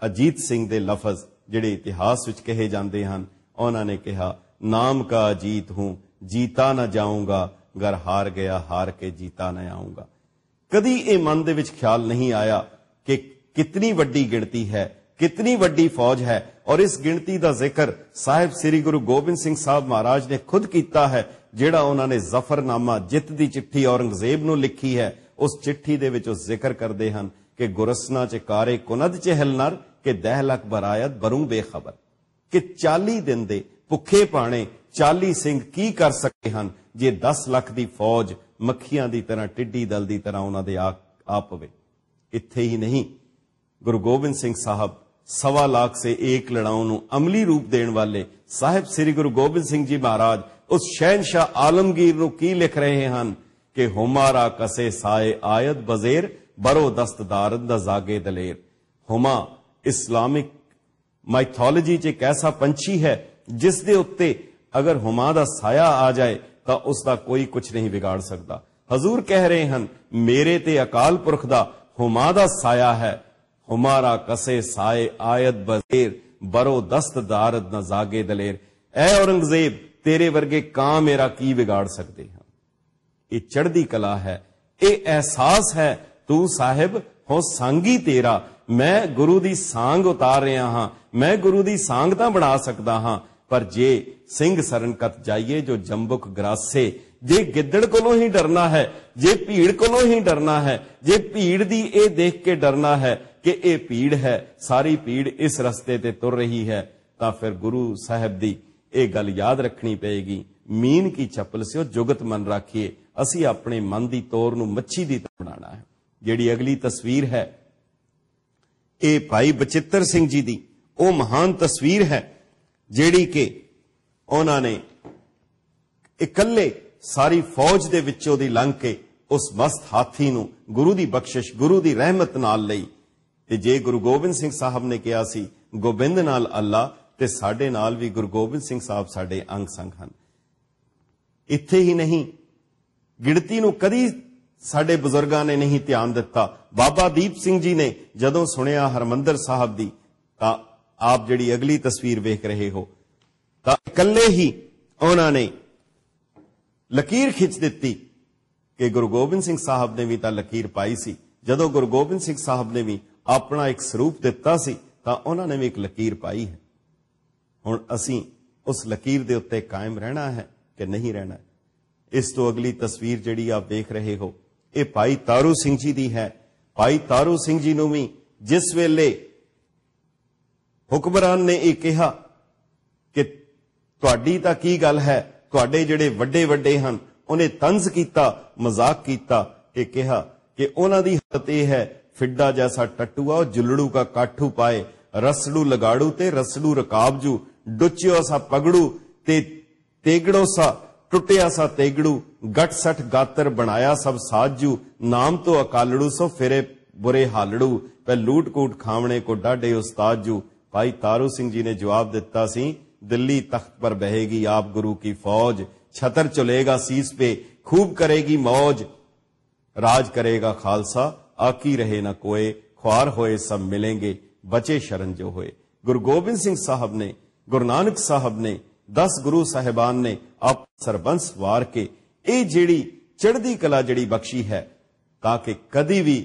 अजीत सिंह दे लफज ਜਿਹੜੇ इतिहास विच कहे जाते हैं, उन्होंने कहा नाम का अजीत हूं जीता ना जाऊंगा, गर हार गया हार के जीता ना आऊंगा। कदी ये मन दे विच ख्याल नहीं आया कि कितनी वड्डी गिनती है, कितनी वड्डी फौज है, और इस गिनती का जिक्र साहिब श्री गुरु गोबिंद सिंह साहब महाराज ने खुद किया है, जिहड़ा उन्होंने जफरनामा जित की चिट्ठी औरंगजेब नूं लिखी है। उस चिट्ठी दे विच जिक्र करते हैं कि गुरसना च कारे कुनद चहल नर के दहलक बरायत बरूं बेखबर, कि 40 दिन दे भुखे पाने 40 सिंह की कर सकते हैं जे 10 लाख की फौज मक्खियां की तरह टिड्डी दल की तरह उन्होंने आ पवे। इत्थे ही नहीं, गुरु गोबिंद सिंह साहब 1.25 लाख से एक लड़ाओं नूं अमली रूप देने वाले साहिब श्री गुरु गोबिंद सिंह जी महाराज उस शहनशाह आलमगीर नूं की लिख रहे हैं कि हुमारा कसे साए आयत बजेर, बरो दस्त दारद दा जागे दलेर। हुमा इस्लामिक माइथोलॉजी च एक ऐसा पंछी है जिस दे उत्ते अगर हुमा दा साया आ जाए तो उसका कोई कुछ नहीं बिगाड़ सकता। हजूर कह रहे हैं मेरे ते अकाल पुरख दा हुमा दा साया है, हुमारा कसे साए आयत बजेर, बरो दस्त दारद न जागे दलेर। ऐ औरंगजेब तेरे वर्गे कां मेरा की बिगाड़ सकते हैं। ये चढ़दी कला है, ये एहसास है तू साहिब हो सांगी तेरा, मैं गुरु दी सांग उतार रहा हां, मैं गुरु दी सांग तां बना सकदा हां, पर जे सिंह सरन कत जाइए जो जंबुक ग्रासे, जे गिद्दड़ कोलों ही डरना है, जे भीड़ कोलों ही डरना है, जे भीड़ दी ए देख के डरना है कि ए भीड़ है, सारी भीड़ इस रस्ते ते तुर रही है, तां फिर गुरु साहब दी ए गल याद रखनी पेगी, मीन की चप्पल से जुगत मन राखिए। असी अपने मन की तोर नूं मच्छी दी तरह बनाना है। जिहड़ी अगली तस्वीर है ये भाई बचित्र सिंह जी दी ओ महान तस्वीर है, जिहड़ी कि उन्होंने इकल्ले सारी फौज दे विचों दी लंघ के उस मस्त हाथी नूं गुरु दी बख्शिश गुरु दी रहमत नाल लई। ते जे गुरु गोबिंद सिंह साहब ने कहा सी गोबिंद नाल अल्लाह, ते साडे नाल भी गुरु गोबिंद सिंह साहब साडे अंग संग हन। इत्थे ही नहीं, गिणती नूं कदी साडे बुजुर्गां ने नहीं ध्यान दिता। बाबा दीप सिंह जी ने जदों सुनिया हरमंदर साहब दी, तां आप जिहड़ी अगली तस्वीर वेख रहे हो, तां इकल्ले ही उन्होंने लकीर खिंच दिती कि गुरु गोबिंद सिंह साहब ने भी तां लकीर पाई सी। जदों गुरु गोबिंद सिंह साहब ने भी अपना एक स्वरूप दिता सी तां उन्होंने भी एक लकीर पाई है। हुण असीं उस लकीर दे उत्ते कायम रहना है कि नहीं रहना। इस तो अगली तस्वीर जिहड़ी आप देख रहे हो, ये भाई तारू सिंह जी दी है। भाई तारू सिंह जी नूं भी जिस वेले हुक्मरान ने यह कहा कि तुहाडी तां की गल है, तुहाडे जिहड़े वड्डे वड्डे हन, उन्हें तंज कीता, मजाक कीता, ये कहा कि उन्हां दी हालत यह है फिड्डा जैसा टट्टुआ जुलड़ू का काठू पाए, रसड़ू लगाड़ू ते रसड़ू रकाबजू, डुच्यो सा पगड़ू ते तेगड़ो सा टुटिया सा तेगड़ू, गट सठ गातर बनाया सब साजू, नाम तो अकालड़ू सो फिरे बुरे हालड़ू, पे लूट कूट खावणे को डाडे उस्ताजू। भाई तारू सिंह जी ने जवाब दिता सी दिल्ली तख्त पर बहेगी आप गुरु की फौज, छतर चलेगा सीस पे खूब करेगी मौज, राज करेगा खालसा आकी रहे न कोए, ख्वार होए सब मिलेंगे बचे शरण जो होए। गुरु गोबिंद सिंह साहब ने, गुरु नानक साहब ने, 10 गुरु साहिबान ने आप सरबंस वार के ये जिहड़ी चढ़दी कला जिहड़ी बख्शी है, ताकि कदी भी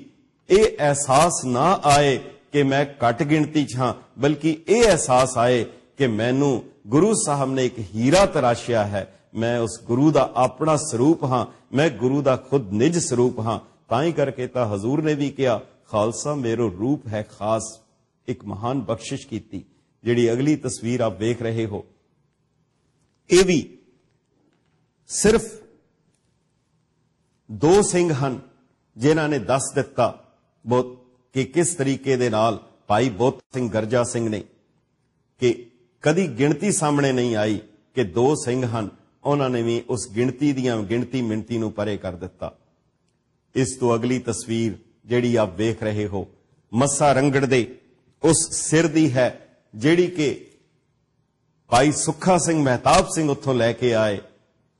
ये एहसास ना आए कि मैं घट गिणती च हां, बल्कि ये एहसास आए कि मैनू गुरु साहब ने एक हीरा तराशिया है, मैं उस गुरु का अपना स्वरूप हाँ, मैं गुरु का खुद निज स्वरूप हाँ। ताई करके तो हजूर ने भी कहा खालसा मेरो रूप है खास, एक महान बख्शिश की। जिहड़ी अगली तस्वीर आप देख रहे हो, यह भी सिर्फ दो सिंह हन जिन्हां ने दस दिता कि किस तरीके दे नाल भाई बोत सिंह गर्जा सिंह ने, कि कदी गिणती सामने नहीं आई कि दो सिंह हन, उन्होंने भी उस गिणती दियां गिणती मिणती नूं परे कर दिता। इस तो अगली तस्वीर जिहड़ी आप देख रहे हो मस्सा रंगड़ दे उस सिर दी है, जिहड़ी कि भाई सुखा सिंह महताब सिंह उत्थों लैके आए,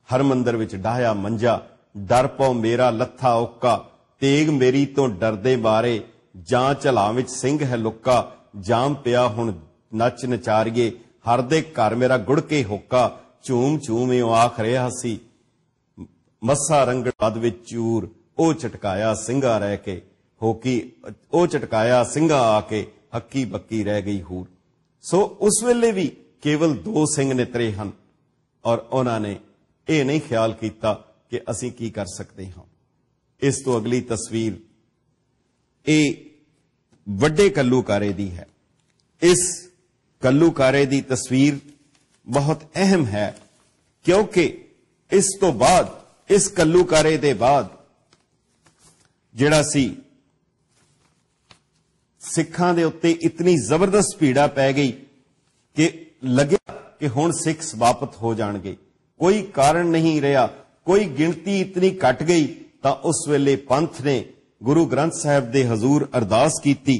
हरमंदर विच डाया मंजा, डर पौ मेरा लत्था औका, तेग मेरी तो डरदे मारे, जां झला विच सिंह है लुक्का, जाम पिया हुण नच नचारिए, हर दे घर मेरा गुड़ के होका, झूम झूम इउं आख रिहा सी, मस्सा रंगड़ बद विच चूर, ओ झटकाया सिंगा रह के होकी, ओ झटकाया सिंगा आके हक्की बक्की रह गई हूर। सो उस वेले भी केवल दो सिंह नितरे हन और उन्होंने ये नहीं ख्याल किया कि असीं की कर सकते हां। इस तो अगली तस्वीर ये वड्डे कल्लूकारे दी है। इस कल्लूकारे दी तस्वीर बहुत अहम है, क्योंकि इस तो बाद, इस कल्लूकारे दे बाद जिहड़ा सी सिखां दे उत्ते इतनी जबरदस्त पीड़ा पै गई कि लग्या कि हुण सिख समाप्त हो जाणगे, कोई कारण नहीं रहा, कोई गिणती इतनी घट गई, तां उस वेले पंथ ने गुरु ग्रंथ साहिब दे हजूर अरदास कीती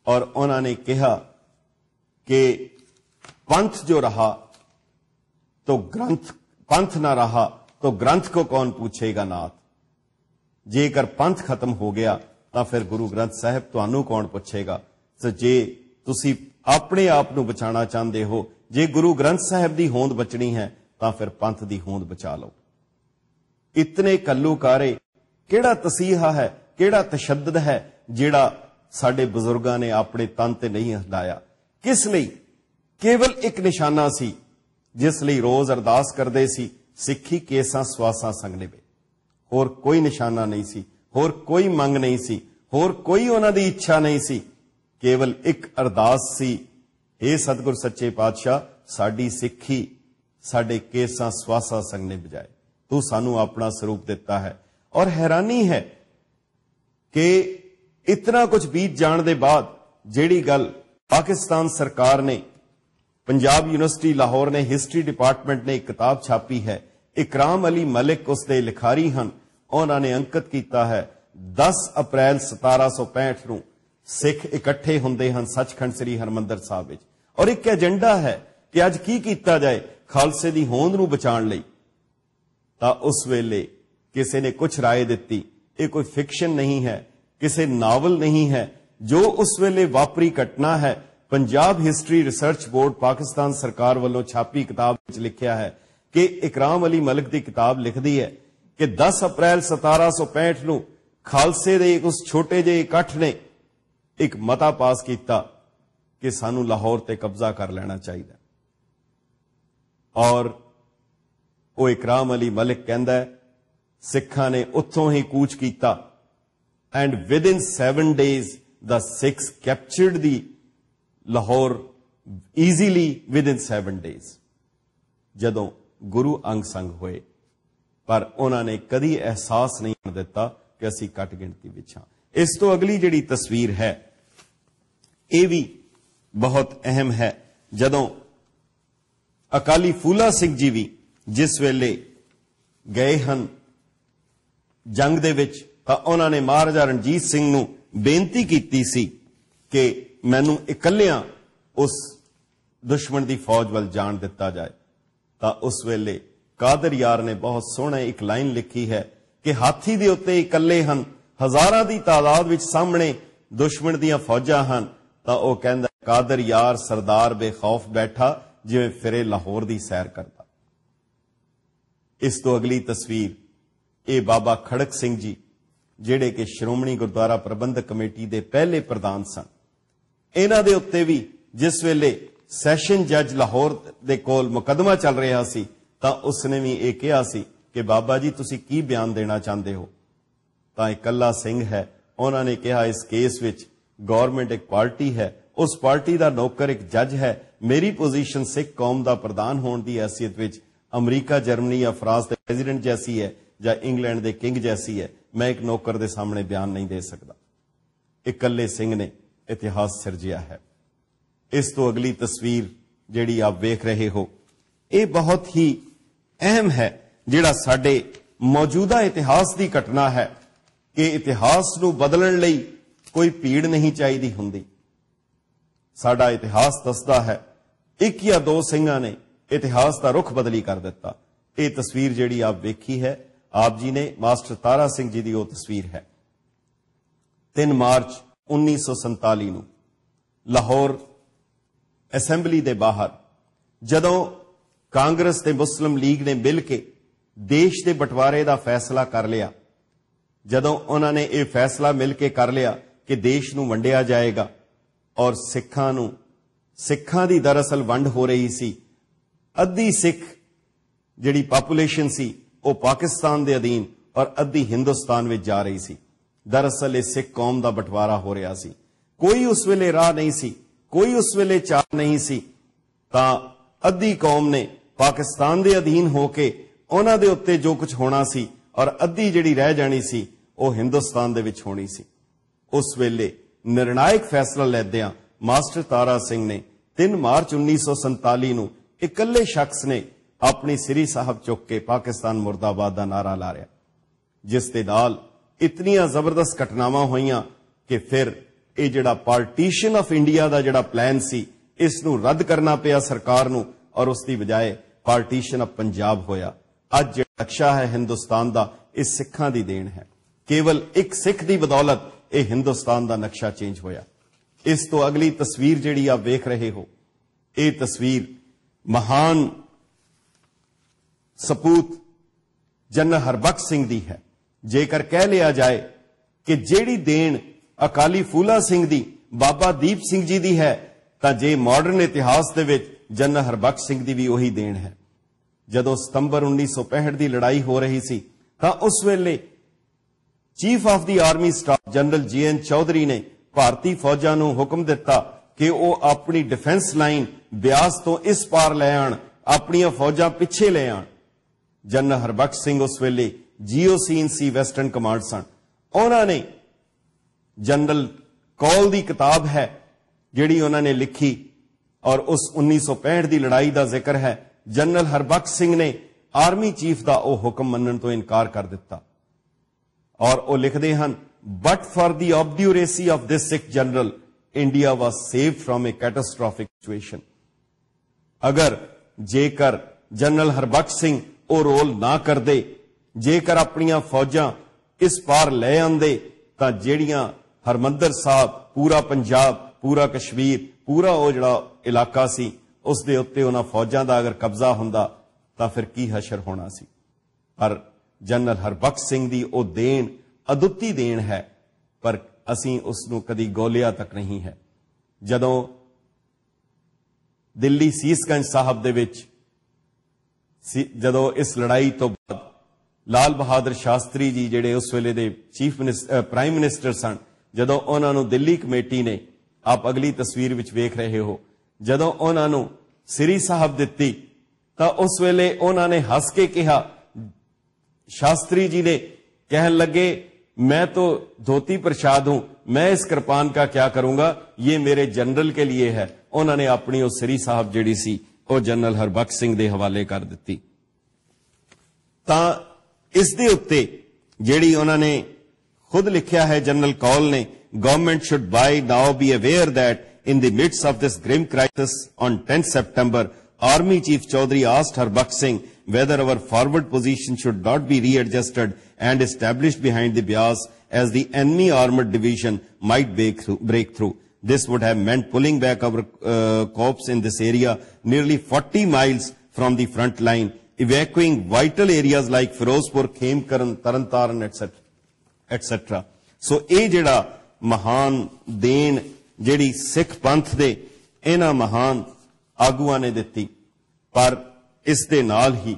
और उन्होंने कहा कि पंथ जो रहा तो ग्रंथ, पंथ ना रहा तो ग्रंथ को कौन पूछेगा नाथ, जेकर पंथ खत्म हो गया तो फिर गुरु ग्रंथ साहिब तुहानू कौन पूछेगा। तो जे तुसी अपने आप नू बचाना चाहते हो, जे गुरु ग्रंथ साहिब दी होंद बचनी है तो फिर पंथ दी होंद बचा लो। इतने कल्लूकारे, केड़ा तसीहा है, केड़ा तशद्दद है जिहड़ा साडे बुजुर्गां ने अपने तन ते नहीं हटाया। किस लई? केवल एक निशाना सी जिस लई रोज अरदास करदे सी, सिक्खी केसां स्वासां संगने वे, होर कोई निशाना नहीं सी, होर कोई मंग नहीं सी, होर कोई उन्हां दी इच्छा नहीं सी, केवल एक अरदास सी, हे सतगुर सच्चे पातशाह साडी सिक्खी साडे केसां स्वासां संगने बजाए तू सानू अपना स्वरूप दिता है। और हैरानी है कि इतना कुछ बीत जाने के बाद जेड़ी गल पाकिस्तान सरकार ने, पंजाब यूनिवर्सिटी लाहौर ने, हिस्ट्री डिपार्टमेंट ने एक किताब छापी है, इकराम अली मलिक उसके लिखारी हैं, उन्होंने अंकित किया है 10 अप्रैल 1765 नूं सिख इकट्ठे होंदे हैं सचखंड श्री हरमंदर साहिब विच, और एक एजेंडा है कि अज की किया जाए खालसे की होंद नूं बचाउण लई। तां उस वेले किसी ने कुछ राय दी, ये कोई फिक्शन नहीं है, किसी नावल नहीं है, जो उस वेले वापरी घटना है। Punjab history research board Pakistan सरकार वालों छापी किताब विच लिखिया है कि इकराम अली मलिक की किताब लिखदी है कि 10 अप्रैल 1765 नूं खालसे दे उस छोटे जे इकट्ठ ने एक मता पास किया कि सानू लाहौर ते कब्जा कर लेना चाहिए। और वो इकराम अली मलिक कहंदा है सिखां ने उत्थों ही कूच किया, and with in 7 days the six captured the Lahore easily with in 7 days। जदों गुरु अंग संग होए, पर उन्होंने कदी एहसास नहीं दिता कि असी घट गिणती विच हां। इस तो अगली जिहड़ी तस्वीर है यह भी बहुत अहम है, जदों अकाली फूला सिंह जी भी जिस वेले गए हन जंग दे विच, तां उन्होंने महाराजा रणजीत सिंह नूं बेनती कीती सी कि मैनू इकल्लियां उस दुश्मन की फौज वल जाण दिता जाए। तां उस वेले कादर यार ने बहुत सोहना एक लाइन लिखी है कि हाथी दे उत्ते इकल्ले हन, हजारां दी तादाद विच सामने दुश्मन दीयां फौजां हन, तां ओह कहंदा कादर यार सरदार बेखौफ बैठा जिवें फिरे लाहौर दी सैर करता। इस तो अगली तस्वीर ये बाबा खड़क सिंह जी जिहड़े कि श्रोमणी गुरुद्वारा प्रबंधक कमेटी दे पहले प्रधान सन, इन्हां दे उत्ते भी जिस वेले सैशन जज लाहौर दे कोल मुकदमा चल रहा सी तां उसने भी ये कहा सी कि बाबा जी तुसी की बयान देना चाहते हो। तां इकल्ला सिंह है, उन्होंने कहा इस केस विच गवर्नमेंट एक पार्टी है, उस पार्टी का नौकर एक जज है, मेरी पोजीशन सिख कौम का प्रधान होने की हैसियत विच अमरीका जर्मनी या फ्रांस के प्रेजिडेंट जैसी है या इंग्लैंड के किंग जैसी है, मैं एक नौकर के सामने बयान नहीं दे सकता। इकल्ले सिंह ने इतिहास सिरजिया है। इस तो अगली तस्वीर जिहड़ी आप वेख रहे हो, ये बहुत ही अहम है, जिहड़ा साडे मौजूदा इतिहास की घटना है कि इतिहास नूं बदलण लई कोई भीड़ नहीं चाहिदी हुंदी। साडा इतिहास दसदा है एक या दो सिंहां ने इतिहास का रुख बदली कर दिता। ये तस्वीर जिहड़ी आप वेखी है, आप जी ने मास्टर तारा सिंह जी की वो तस्वीर है। 3 मार्च 1947 नूं लाहौर असैंबली दे बाहर जदों कांग्रेस ते मुस्लिम लीग ने मिल के देश के बंटवारे का फैसला कर लिया, जदों उन्होंने ये फैसला मिल के कर लिया कि देश नूं वंडिया जाएगा और सिखां दी दरअसल वंड हो रही सी। अद्धी सिख जिहड़ी पॉपुलेशन सी वो पाकिस्तान के अधीन और अद्धी हिंदुस्तान में जा रही सी। दरअसल इस सिख कौम का बंटवारा हो रहा सी। कोई उस वेले राह नहीं सी, कोई उस वेले चाह नहीं सी, तां अद्धी कौम ने पाकिस्तान के अधीन होके उन्हां दे उत्ते जो कुछ होना सी और अद्धी जिहड़ी रह जानी सी वो हिंदुस्तान दे विच होनी सी। उस वेले निर्णायक फैसला लैंदियां मास्टर तारा सिंह ने 3 मार्च 1947 नूं इकल्ले शख्स ने अपनी सिरी साहब चुक के पाकिस्तान मुर्दाबाद का नारा ला रहा, जिस दे नाल इतनियां जबरदस्त घटनावां होईयां कि फिर ये जिहड़ा पार्टीशन ऑफ इंडिया का जिहड़ा प्लान सी इस नूं रद्द करना पिया सरकार नूं और उसकी बजाय पार्टीशन ऑफ पंजाब होया। अज जिहड़ा नक्शा है हिंदुस्तान का इस सिखां दी देन है। केवल एक सिख की बदौलत ये हिंदुस्तान का नक्शा चेंज होया। इस तो अगली तस्वीर जिहड़ी आप वेख रहे हो, ये तस्वीर महान सपूत जनरल हरबख्श सिंह दी है। जेकर कह लिया जाए कि जेड़ी देन अकाली फूला सिंह दी बाबा दीप सिंह जी दी है, तां जे मॉडर्न इतिहास दे विच जनरल हरबख्श सिंह दी भी वही देन है। जदों सितंबर 1965 की लड़ाई हो रही सी तां उस वेले chief of the army staff general JN Chaudhary ने भारतीय फौजां नूं हुक्म दिता कि वो अपनी डिफेंस लाइन ब्यास तो इस पार ले आण, अपनियां फौजां पिछे ले आण। जनरल हरबख्श सिंह उस वेले GOC वेस्टर्न कमांड सन। उन्होंने जनरल कौल की किताब है जिहड़ी उन्होंने लिखी और उस 1965 की लड़ाई का जिक्र है। जनरल हरबख्श सिंह ने आर्मी चीफ का वह हुक्म मनण तो इनकार कर दिता और वह लिखते हैं, but for the obduracy of this Sikh general India was save from a catastrophic situation. अगर जेकर जनरल हरबख्श सिंह वो रोल ना कर दे, जेकर अपनियां फौजां इस पार ले आंदे, तां जेड़ियां हरमंदर साहब, पूरा पंजाब, पूरा कश्मीर, पूरा वो जिहड़ा इलाका सी उस दे उत्ते उन्हां फौजां दा अगर कब्जा हुंदा तां फिर की हशर होना सी। पर जनरल हरबख्श सिंह दी वो देन अदुੱਤੀ देन है, पर असीं उसनूं कदी गौलिया तक नहीं है। जदों दिल्ली सीसगंज साहब दे विच जदों इस लड़ाई तो बाद लाल बहादुर शास्त्री जी जिहड़े उस वेले दे प्राइम मिनिस्टर सन, जदों उन्हां नूं दिल्ली कमेटी ने, आप अगली तस्वीर विच वेख रहे हो, जदों उन्हां नूं सिरी साहब दित्ती तां उस वेले उन्होंने हस के कहा, शास्त्री जी ने कहन लगे मैं तो धोती प्रसाद हूं, मैं इस कृपान का क्या करूंगा, ये मेरे जनरल के लिए है। उन्होंने अपनी उस सिरी साहब जिहड़ी सी वो जनरल हरबख्श सिंह दे हवाले कर दित्ती। तां इस दे उत्ते जिहड़ी उन्होंने खुद लिखिया है जनरल कौल ने, government should buy now be aware that in the midst of this grim crisis on 10th September, Army Chief Chaudhary asked Harbaksh Singh whether our forward position should not be readjusted and established behind the Beas as the enemy armored division might break through. This would have meant pulling back our corps in this area nearly 40 miles from the front line, evacuating vital areas like Firozpur, Khemkaran, Tarantaran, etc. So, ये जड़ा महान then ਜਿਹੜੀ ਸਿੱਖ ਪੰਥ ਦੇ ਇਹਨਾਂ ਮਹਾਨ ਆਗੂਆਂ ਨੇ ਦਿੱਤੀ, ਪਰ ਇਸ ਦੇ ਨਾਲ ਹੀ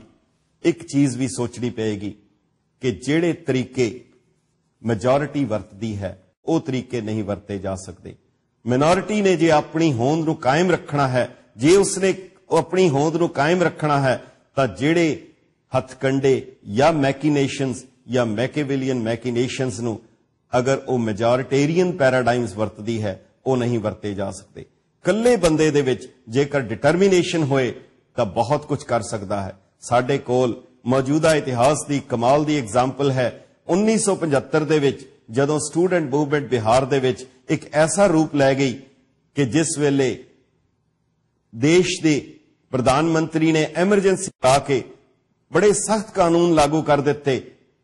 ਇੱਕ ਚੀਜ਼ ਵੀ ਸੋਚਣੀ ਪਏਗੀ ਕਿ ਜਿਹੜੇ ਤਰੀਕੇ ਮੈਜੋਰਿਟੀ ਵਰਤਦੀ ਹੈ ਉਹ ਤਰੀਕੇ ਨਹੀਂ ਵਰਤੇ ਜਾ ਸਕਦੇ। ਮਿਨੋਰਿਟੀ ਨੇ ਜੇ ਆਪਣੀ ਹੋਂਦ ਨੂੰ ਕਾਇਮ ਰੱਖਣਾ ਹੈ, ਜੇ ਉਸਨੇ ਆਪਣੀ ਹੋਂਦ ਨੂੰ ਕਾਇਮ ਰੱਖਣਾ ਹੈ, ਤਾਂ ਜਿਹੜੇ ਹੱਥਕੰਡੇ ਜਾਂ ਮੈਕੀਨੇਸ਼ਨਸ ਜਾਂ ਮੈਕੇਵਿਲੀਅਨ ਮੈਕੀਨੇਸ਼ਨਸ ਨੂੰ ਅਗਰ ਉਹ ਮੈਜੋਰਿਟੇਰੀਅਨ ਪੈਰਾਡਾਈਮਸ ਵਰਤਦੀ ਹੈ ਉਹ ਨਹੀਂ ਵਰਤੇ ਜਾ ਸਕਦੇ। ਕੱਲੇ ਬੰਦੇ ਦੇ ਵਿੱਚ ਜੇਕਰ ਡਿਟਰਮੀਨੇਸ਼ਨ ਹੋਏ ਤਾਂ ਬਹੁਤ ਕੁਝ ਕਰ ਸਕਦਾ ਹੈ। ਸਾਡੇ ਕੋਲ ਮੌਜੂਦਾ ਇਤਿਹਾਸ ਦੀ ਕਮਾਲ ਦੀ ਐਗਜ਼ਾਮਪਲ ਹੈ 1975 ਦੇ ਵਿੱਚ, ਜਦੋਂ ਸਟੂਡੈਂਟ ਮੂਵਮੈਂਟ ਬਿਹਾਰ ਦੇ ਵਿੱਚ ਇੱਕ ਐਸਾ ਰੂਪ ਲੈ ਗਈ ਕਿ ਜਿਸ ਵੇਲੇ ਦੇਸ਼ ਦੇ ਪ੍ਰਧਾਨ ਮੰਤਰੀ ਨੇ ਐਮਰਜੈਂਸੀ ਲਾ ਕੇ ਬੜੇ ਸਖਤ ਕਾਨੂੰਨ ਲਾਗੂ ਕਰ ਦਿੱਤੇ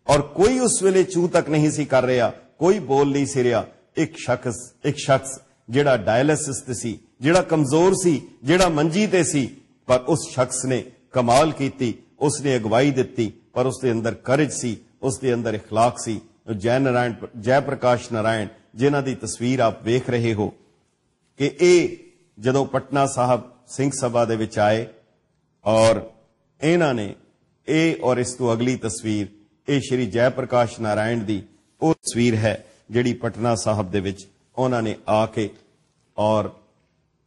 ਔਰ ਕੋਈ ਉਸ ਵੇਲੇ ਚੂੰ ਤੱਕ ਨਹੀਂ ਸੀ ਕਰ ਰਿਹਾ, ਕੋਈ ਬੋਲ ਨਹੀਂ ਸੀ ਰਿਹਾ। ਇੱਕ ਸ਼ਖਸ ਜਿਹੜਾ ਡਾਇਲਿਸਿਸ ਤੇ ਸੀ, ਜਿਹੜਾ ਕਮਜ਼ੋਰ ਸੀ, ਜਿਹੜਾ ਮੰਜੀ ਤੇ ਸੀ, ਪਰ ਉਸ ਸ਼ਖਸ ਨੇ ਕਮਾਲ ਕੀਤੀ, ਉਸਨੇ ਅਗਵਾਈ ਦਿੱਤੀ, ਪਰ ਉਸਦੇ ਅੰਦਰ ਕਰਜ ਸੀ, ਉਸਦੇ ਅੰਦਰ ਇਖਲਾਕ ਸੀ। ਜੈ ਪ੍ਰਕਾਸ਼ ਨਾਰਾਇਣ ਜਿਨ੍ਹਾਂ ਦੀ ਤਸਵੀਰ ਆਪ ਵੇਖ ਰਹੇ ਹੋ ਕਿ ਇਹ ਜਦੋਂ ਪਟਨਾ ਸਾਹਿਬ ਸਿੰਘ ਸਭਾ ਦੇ ਵਿੱਚ ਆਏ ਔਰ ਇਹਨਾਂ ਨੇ ਇਹ ਔਰ ਇਸ ਤੋਂ ਅਗਲੀ ਤਸਵੀਰ ਇਹ ਸ਼੍ਰੀ ਜੈ ਪ੍ਰਕਾਸ਼ ਨਾਰਾਇਣ ਦੀ ਉਹ ਤਸਵੀਰ ਹੈ ਜਿਹੜੀ ਪਟਨਾ ਸਾਹਿਬ ਦੇ ਵਿੱਚ ਉਹਨਾਂ ਨੇ ਆ ਕੇ ਔਰ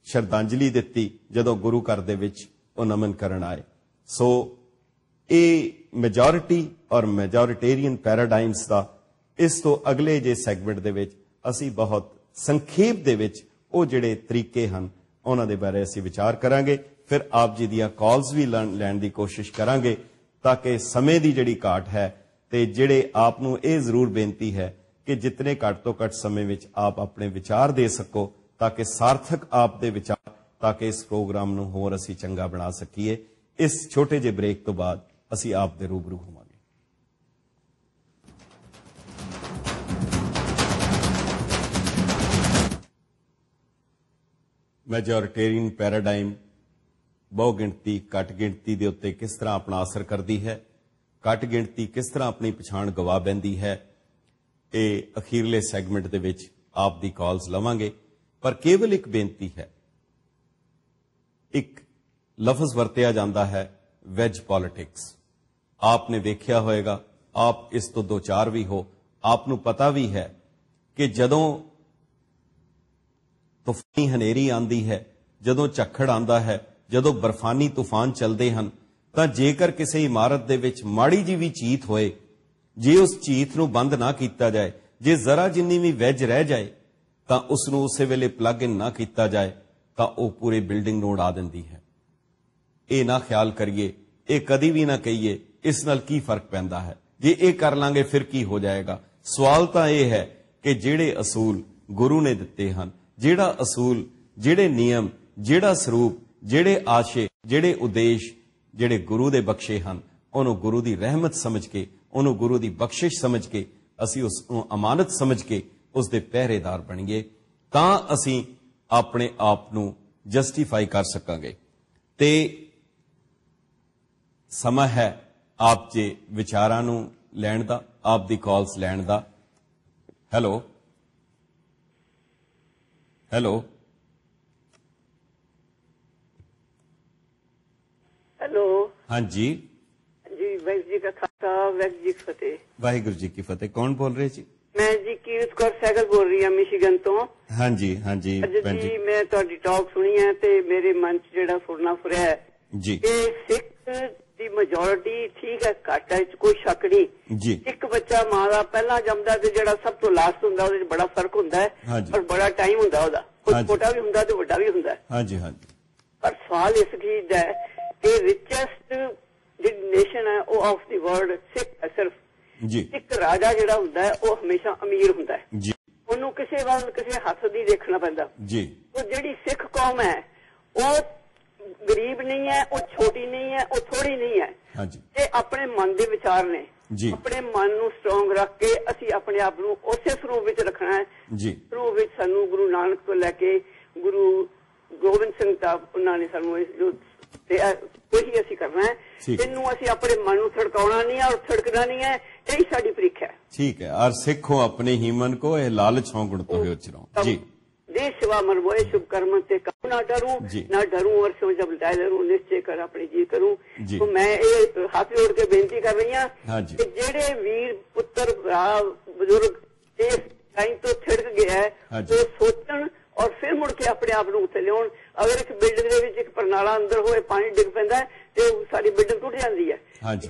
ਸ਼ਰਧਾਂਜਲੀ ਦਿੱਤੀ ਜਦੋਂ ਗੁਰੂ ਘਰ ਦੇ ਵਿੱਚ ਉਹ ਨਮਨ ਕਰਨ ਆਏ। ਸੋ ਇਹ ਮੈਜੋਰਿਟੀ ਔਰ ਮੈਜੋਰਿਟੇਰੀਅਨ ਪੈਰਾਡਾਈਮਸ ਦਾ ਇਸ ਤੋਂ ਅਗਲੇ ਜੇ ਸੈਗਮੈਂਟ ਦੇ ਵਿੱਚ ਅਸੀਂ ਬਹੁਤ ਸੰਖੇਪ ਦੇ ਵਿੱਚ ਉਹ ਜਿਹੜੇ ਤਰੀਕੇ ਹਨ ਉਹਨਾਂ ਦੇ ਬਾਰੇ ਅਸੀਂ ਵਿਚਾਰ ਕਰਾਂਗੇ। ਫਿਰ ਆਪ ਜੀ ਦੀਆਂ ਕਾਲਸ ਵੀ ਲੈਣ ਦੀ ਕੋਸ਼ਿਸ਼ ਕਰਾਂਗੇ ਤਾਂ ਕਿ ਸਮੇਂ ਦੀ ਜਿਹੜੀ ਘਾਟ ਹੈ ਤੇ ਜਿਹੜੇ ਆਪ ਨੂੰ ਇਹ ਜ਼ਰੂਰ ਬੇਨਤੀ ਹੈ ਕਿ ਜਿਤਨੇ ਘੱਟ ਤੋਂ ਘੱਟ ਸਮੇਂ ਵਿੱਚ ਆਪ ਆਪਣੇ ਵਿਚਾਰ ਦੇ ਸਕੋ ਤਾਂ ਕਿ ਸਾਰਥਕ ਆਪ ਦੇ ਵਿਚਾਰ, ਤਾਂ ਕਿ ਇਸ ਪ੍ਰੋਗਰਾਮ ਨੂੰ ਹੋਰ ਅਸੀਂ ਚੰਗਾ ਬਣਾ ਸਕੀਏ। ਇਸ ਛੋਟੇ ਜਿਹੇ ਬ੍ਰੇਕ ਤੋਂ ਬਾਅਦ ਅਸੀਂ ਆਪ ਦੇ ਰੂਬਰੂ ਹੋਵਾਂਗੇ। ਮੈਜੋਰਿਟੇਰੀਅਨ ਪੈਰਾਡਾਈਮ ਬਹੁ ਗਿਣਤੀ ਘੱਟ ਗਿਣਤੀ ਦੇ ਉੱਤੇ ਕਿਸ ਤਰ੍ਹਾਂ ਆਪਣਾ ਅਸਰ ਕਰਦੀ ਹੈ, ਘੱਟ ਗਿਣਤੀ ਕਿਸ ਤਰ੍ਹਾਂ ਆਪਣੀ ਪਛਾਣ ਗਵਾ ਬੈਂਦੀ ਹੈ, ਇਹ ਅਖੀਰਲੇ ਸੈਗਮੈਂਟ ਦੇ ਵਿੱਚ ਆਪ ਦੀ ਕਾਲਸ ਲਵਾਂਗੇ। ਪਰ ਕੇਵਲ ਇੱਕ ਬੇਨਤੀ ਹੈ, ਇੱਕ ਲਫ਼ਜ਼ ਵਰਤਿਆ ਜਾਂਦਾ ਹੈ ਵੈਜ ਪੋਲਿਟਿਕਸ। ਆਪ ਨੇ ਵੇਖਿਆ ਹੋਏਗਾ, ਆਪ ਇਸ ਤੋਂ ਦੋ ਚਾਰ ਵੀ ਹੋ, ਆਪ ਨੂੰ ਪਤਾ ਵੀ ਹੈ ਕਿ ਜਦੋਂ ਤੂਫਾਨੀ ਹਨੇਰੀ ਆਂਦੀ ਹੈ, ਜਦੋਂ ਝੱਖੜ ਆਂਦਾ ਹੈ, ਜਦੋਂ ਬਰਫਾਨੀ ਤੂਫਾਨ ਚੱਲਦੇ ਹਨ, ਤਾਂ ਜੇਕਰ ਕਿਸੇ ਇਮਾਰਤ ਦੇ ਵਿੱਚ ਮਾੜੀ ਜੀ ਵੀ ਚੀਤ ਹੋਏ, ਜੇ ਉਸ ਚੀਤ ਨੂੰ ਬੰਦ ਨਾ ਕੀਤਾ ਜਾਏ, ਜੇ ਜ਼ਰਾ ਜਿੰਨੀ ਵੀ ਵੈਜ ਰਹਿ ਜਾਏ ਤਾਂ ਉਸ ਨੂੰ ਉਸੇ ਵੇਲੇ ਪਲੱਗ ਇਨ ਨਾ ਕੀਤਾ ਜਾਏ ਤਾਂ ਉਹ ਪੂਰੇ ਬਿਲਡਿੰਗ ਨੂੰ ਉਡਾ ਦਿੰਦੀ ਹੈ। ਇਹ ਨਾ ਖਿਆਲ ਕਰੀਏ, ਇਹ ਕਦੀ ਵੀ ਨਾ ਕਹੀਏ ਇਸ ਨਾਲ ਕੀ ਫਰਕ ਪੈਂਦਾ ਹੈ, ਜੇ ਇਹ ਕਰ ਲਾਂਗੇ ਫਿਰ ਕੀ ਹੋ ਜਾਏਗਾ। ਸਵਾਲ ਤਾਂ ਇਹ ਹੈ ਕਿ ਜਿਹੜੇ ਅਸੂਲ ਗੁਰੂ ਨੇ ਦਿੱਤੇ ਹਨ, ਜਿਹੜਾ ਅਸੂਲ, ਜਿਹੜੇ ਨਿਯਮ, ਜਿਹੜਾ ਸਰੂਪ, ਜਿਹੜੇ ਆਸ਼ੇ, ਜਿਹੜੇ ਉਦੇਸ਼ ਜਿਹੜੇ ਗੁਰੂ ਦੇ ਬਖਸ਼ੇ ਹਨ, ਉਹਨੂੰ ਗੁਰੂ ਦੀ ਰਹਿਮਤ ਸਮਝ ਕੇ, ਉਹਨੂੰ ਗੁਰੂ ਦੀ ਬਖਸ਼ਿਸ਼ ਸਮਝ ਕੇ ਅਸੀਂ ਉਸ ਨੂੰ ਅਮਾਨਤ ਸਮਝ ਕੇ ਉਸ ਦੇ ਪਹਿਰੇਦਾਰ ਬਣੀਏ, ਤਾਂ ਅਸੀਂ ਆਪਣੇ ਆਪ ਨੂੰ ਜਸਟੀਫਾਈ ਕਰ ਸਕਾਂਗੇ। ਤੇ ਸਮਾਂ ਹੈ ਆਪ ਜੇ ਵਿਚਾਰਾਂ ਨੂੰ ਲੈਣ ਦਾ, ਆਪ ਦੀ ਕਾਲਸ ਲੈਣ ਦਾ। ਹੈਲੋ ਹੈਲੋ ਹੈਲੋ ਹਾਂਜੀ ਜੀ, ਵਾਹਿਗੁਰੂ ਜੀ ਕਾ ਖਾਲਸਾ, ਵਾਹਿਗੁਰੂ ਜੀ ਕੀ ਫਤਿਹ। ਵਾਹਿਗੁਰੂ ਜੀ ਕੀ ਫਤਿਹ। ਕੌਣ ਬੋਲ ਰਹੇ ਜੀ? ਮੈਂ ਜੀ ਕੀਰਤ ਕੌਰ ਸਹਿਗਲ ਬੋਲ ਰਹੀ ਹਾਂ ਮਿਸ਼ੀਗਨ ਤੋਂ। ਹਾਂਜੀ ਹਾਂਜੀ ਭੈਣ ਜੀ ਜੀ, ਮੈਂ ਤੁਹਾਡੀ ਟਾਕ ਸੁਣੀ ਹੈ ਤੇ ਮੇਰੇ ਮਨ 'ਚ ਜਿਹੜਾ ਫੁਰਨਾ ਫੁਰਿਆ ਹੈ ਜੀ ਕਿ ਸਿੱਖ ਦੀ ਮੈਜੋਰਿਟੀ ਠੀਕ ਹੈ, ਘੱਟ ਹੈ, ਕੋਈ ਸ਼ੱਕ ਨਹੀਂ ਜੀ। ਇੱਕ ਬੱਚਾ ਮਾਂ ਦਾ ਪਹਿਲਾਂ ਜੰਮਦਾ ਤੇ ਜਿਹੜਾ ਸਭ ਤੋਂ ਲਾਸਟ ਹੁੰਦਾ ਉਹਦੇ 'ਚ ਬੜਾ ਫਰਕ ਹੁੰਦਾ ਹੈ ਹਾਂਜੀ। ਔਰ ਬੜਾ ਟਾਈਮ ਹੁੰਦਾ ਉਹਦਾ, ਕੋਈ ਹਾਂਜੀ। ਛੋਟਾ ਵੀ ਹੁੰਦਾ ਤੇ ਵੱਡਾ ਵੀ ਹੁੰਦਾ। ਹਾਂਜੀ ਹਾਂਜੀ ਪਰ ਸਵਾਲ ਇਸ ਚੀਜ਼ ਦਾ ਹੈ ਕਿ ਰਿਚੈਸਟ ਜਿਹੜੀ ਨੇਸ਼ਨ ਹੈ ਉਹ ਆਫ ਦੀ ਵਰਲਡ ਸਿੱਖ ਹੈ ਸਿਰਫ। ਜੀ ਇੱਕ ਰਾਜਾ ਜਿਹੜਾ ਹੁੰਦਾ ਹੈ ਉਹ ਹਮੇਸ਼ਾ ਅਮੀਰ ਹੁੰਦਾ ਹੈ, ਜੀ ਉਹਨੂੰ ਕਿਸੇ ਵੱਲ ਕਿਸੇ ਹੱਥ ਦੀ ਦੇਖਣਾ ਪੈਂਦਾ। ਜੀ ਉਹ ਜਿਹੜੀ ਸਿੱਖ ਕੌਮ ਹੈ ਉਹ ਗਰੀਬ ਨਹੀਂ ਹੈ, ਉਹ ਛੋਟੀ ਨਹੀਂ ਹੈ, ਉਹ ਥੋੜੀ ਨਹੀਂ ਹੈ। ਹਾਂਜੀ ਇਹ ਆਪਣੇ ਮਨ ਦੇ ਵਿਚਾਰ ਨੇ। ਜੀ। ਆਪਣੇ ਮਨ ਨੂੰ ਸਟਰੋਂਗ ਰੱਖ ਕੇ ਅਸੀਂ ਆਪਣੇ ਆਪ ਨੂੰ ਉਸੇ ਸਰੂਪ ਵਿੱਚ ਰੱਖਣਾ ਹੈ। ਜੀ ਸਰੂਪ ਵਿੱਚ ਸਾਨੂੰ ਗੁਰੂ ਨਾਨਕ ਤੋਂ ਲੈ ਕੇ ਗੁਰੂ ਗੋਬਿੰਦ ਸਿੰਘ ਤੱਕ ਉਹਨਾਂ ਨੇ ਸਾਨੂੰ ਉਹੀ ਅਸੀਂ ਕਰਨਾ ਹੈ। ਇਹਨੂੰ ਅਸੀਂ ਆਪਣੇ ਮਨ ਨੂੰ ਥੜਕਾਉਣਾ ਨਹੀਂ ਹੈ ਔਰ ਥੜਕਣਾ ਨਹੀਂ ਹੈ। ਇਹੀ ਸਾਡੀ ਪ੍ਰੀਖਿਆ ਹੈ। ठीक है। और सिखो अपने ही मन को, ये लालच हो गुण तो हो। जी देश सेवा मन मोए शुभ कर्म ते कहूं ना डरूं ना डरूं और सो जब डायलरूं निश्चय कर अपनी जी करूं। तो मैं ये हाथ जोड़ के बेनती कर रही हूं कि जेड़े वीर पुत्र भरा बुजुर्ग इस टाइम तो थिड़क गया है तो सोचण और फिर मुड़ के अपने आप ਨੂੰ ਉੱਥੇ ਲਿਆਉਣ। अगर एक बिल्डिंग ਦੇ ਵਿੱਚ ਇੱਕ ਪ੍ਰਣਾਲਾ ਅੰਦਰ ਹੋਏ ਪਾਣੀ ਡਿੱਗ ਪੈਂਦਾ ਤੇ ਸਾਰੀ ਬਿਲਡਿੰਗ ਟੁੱਟ ਜਾਂਦੀ ਹੈ।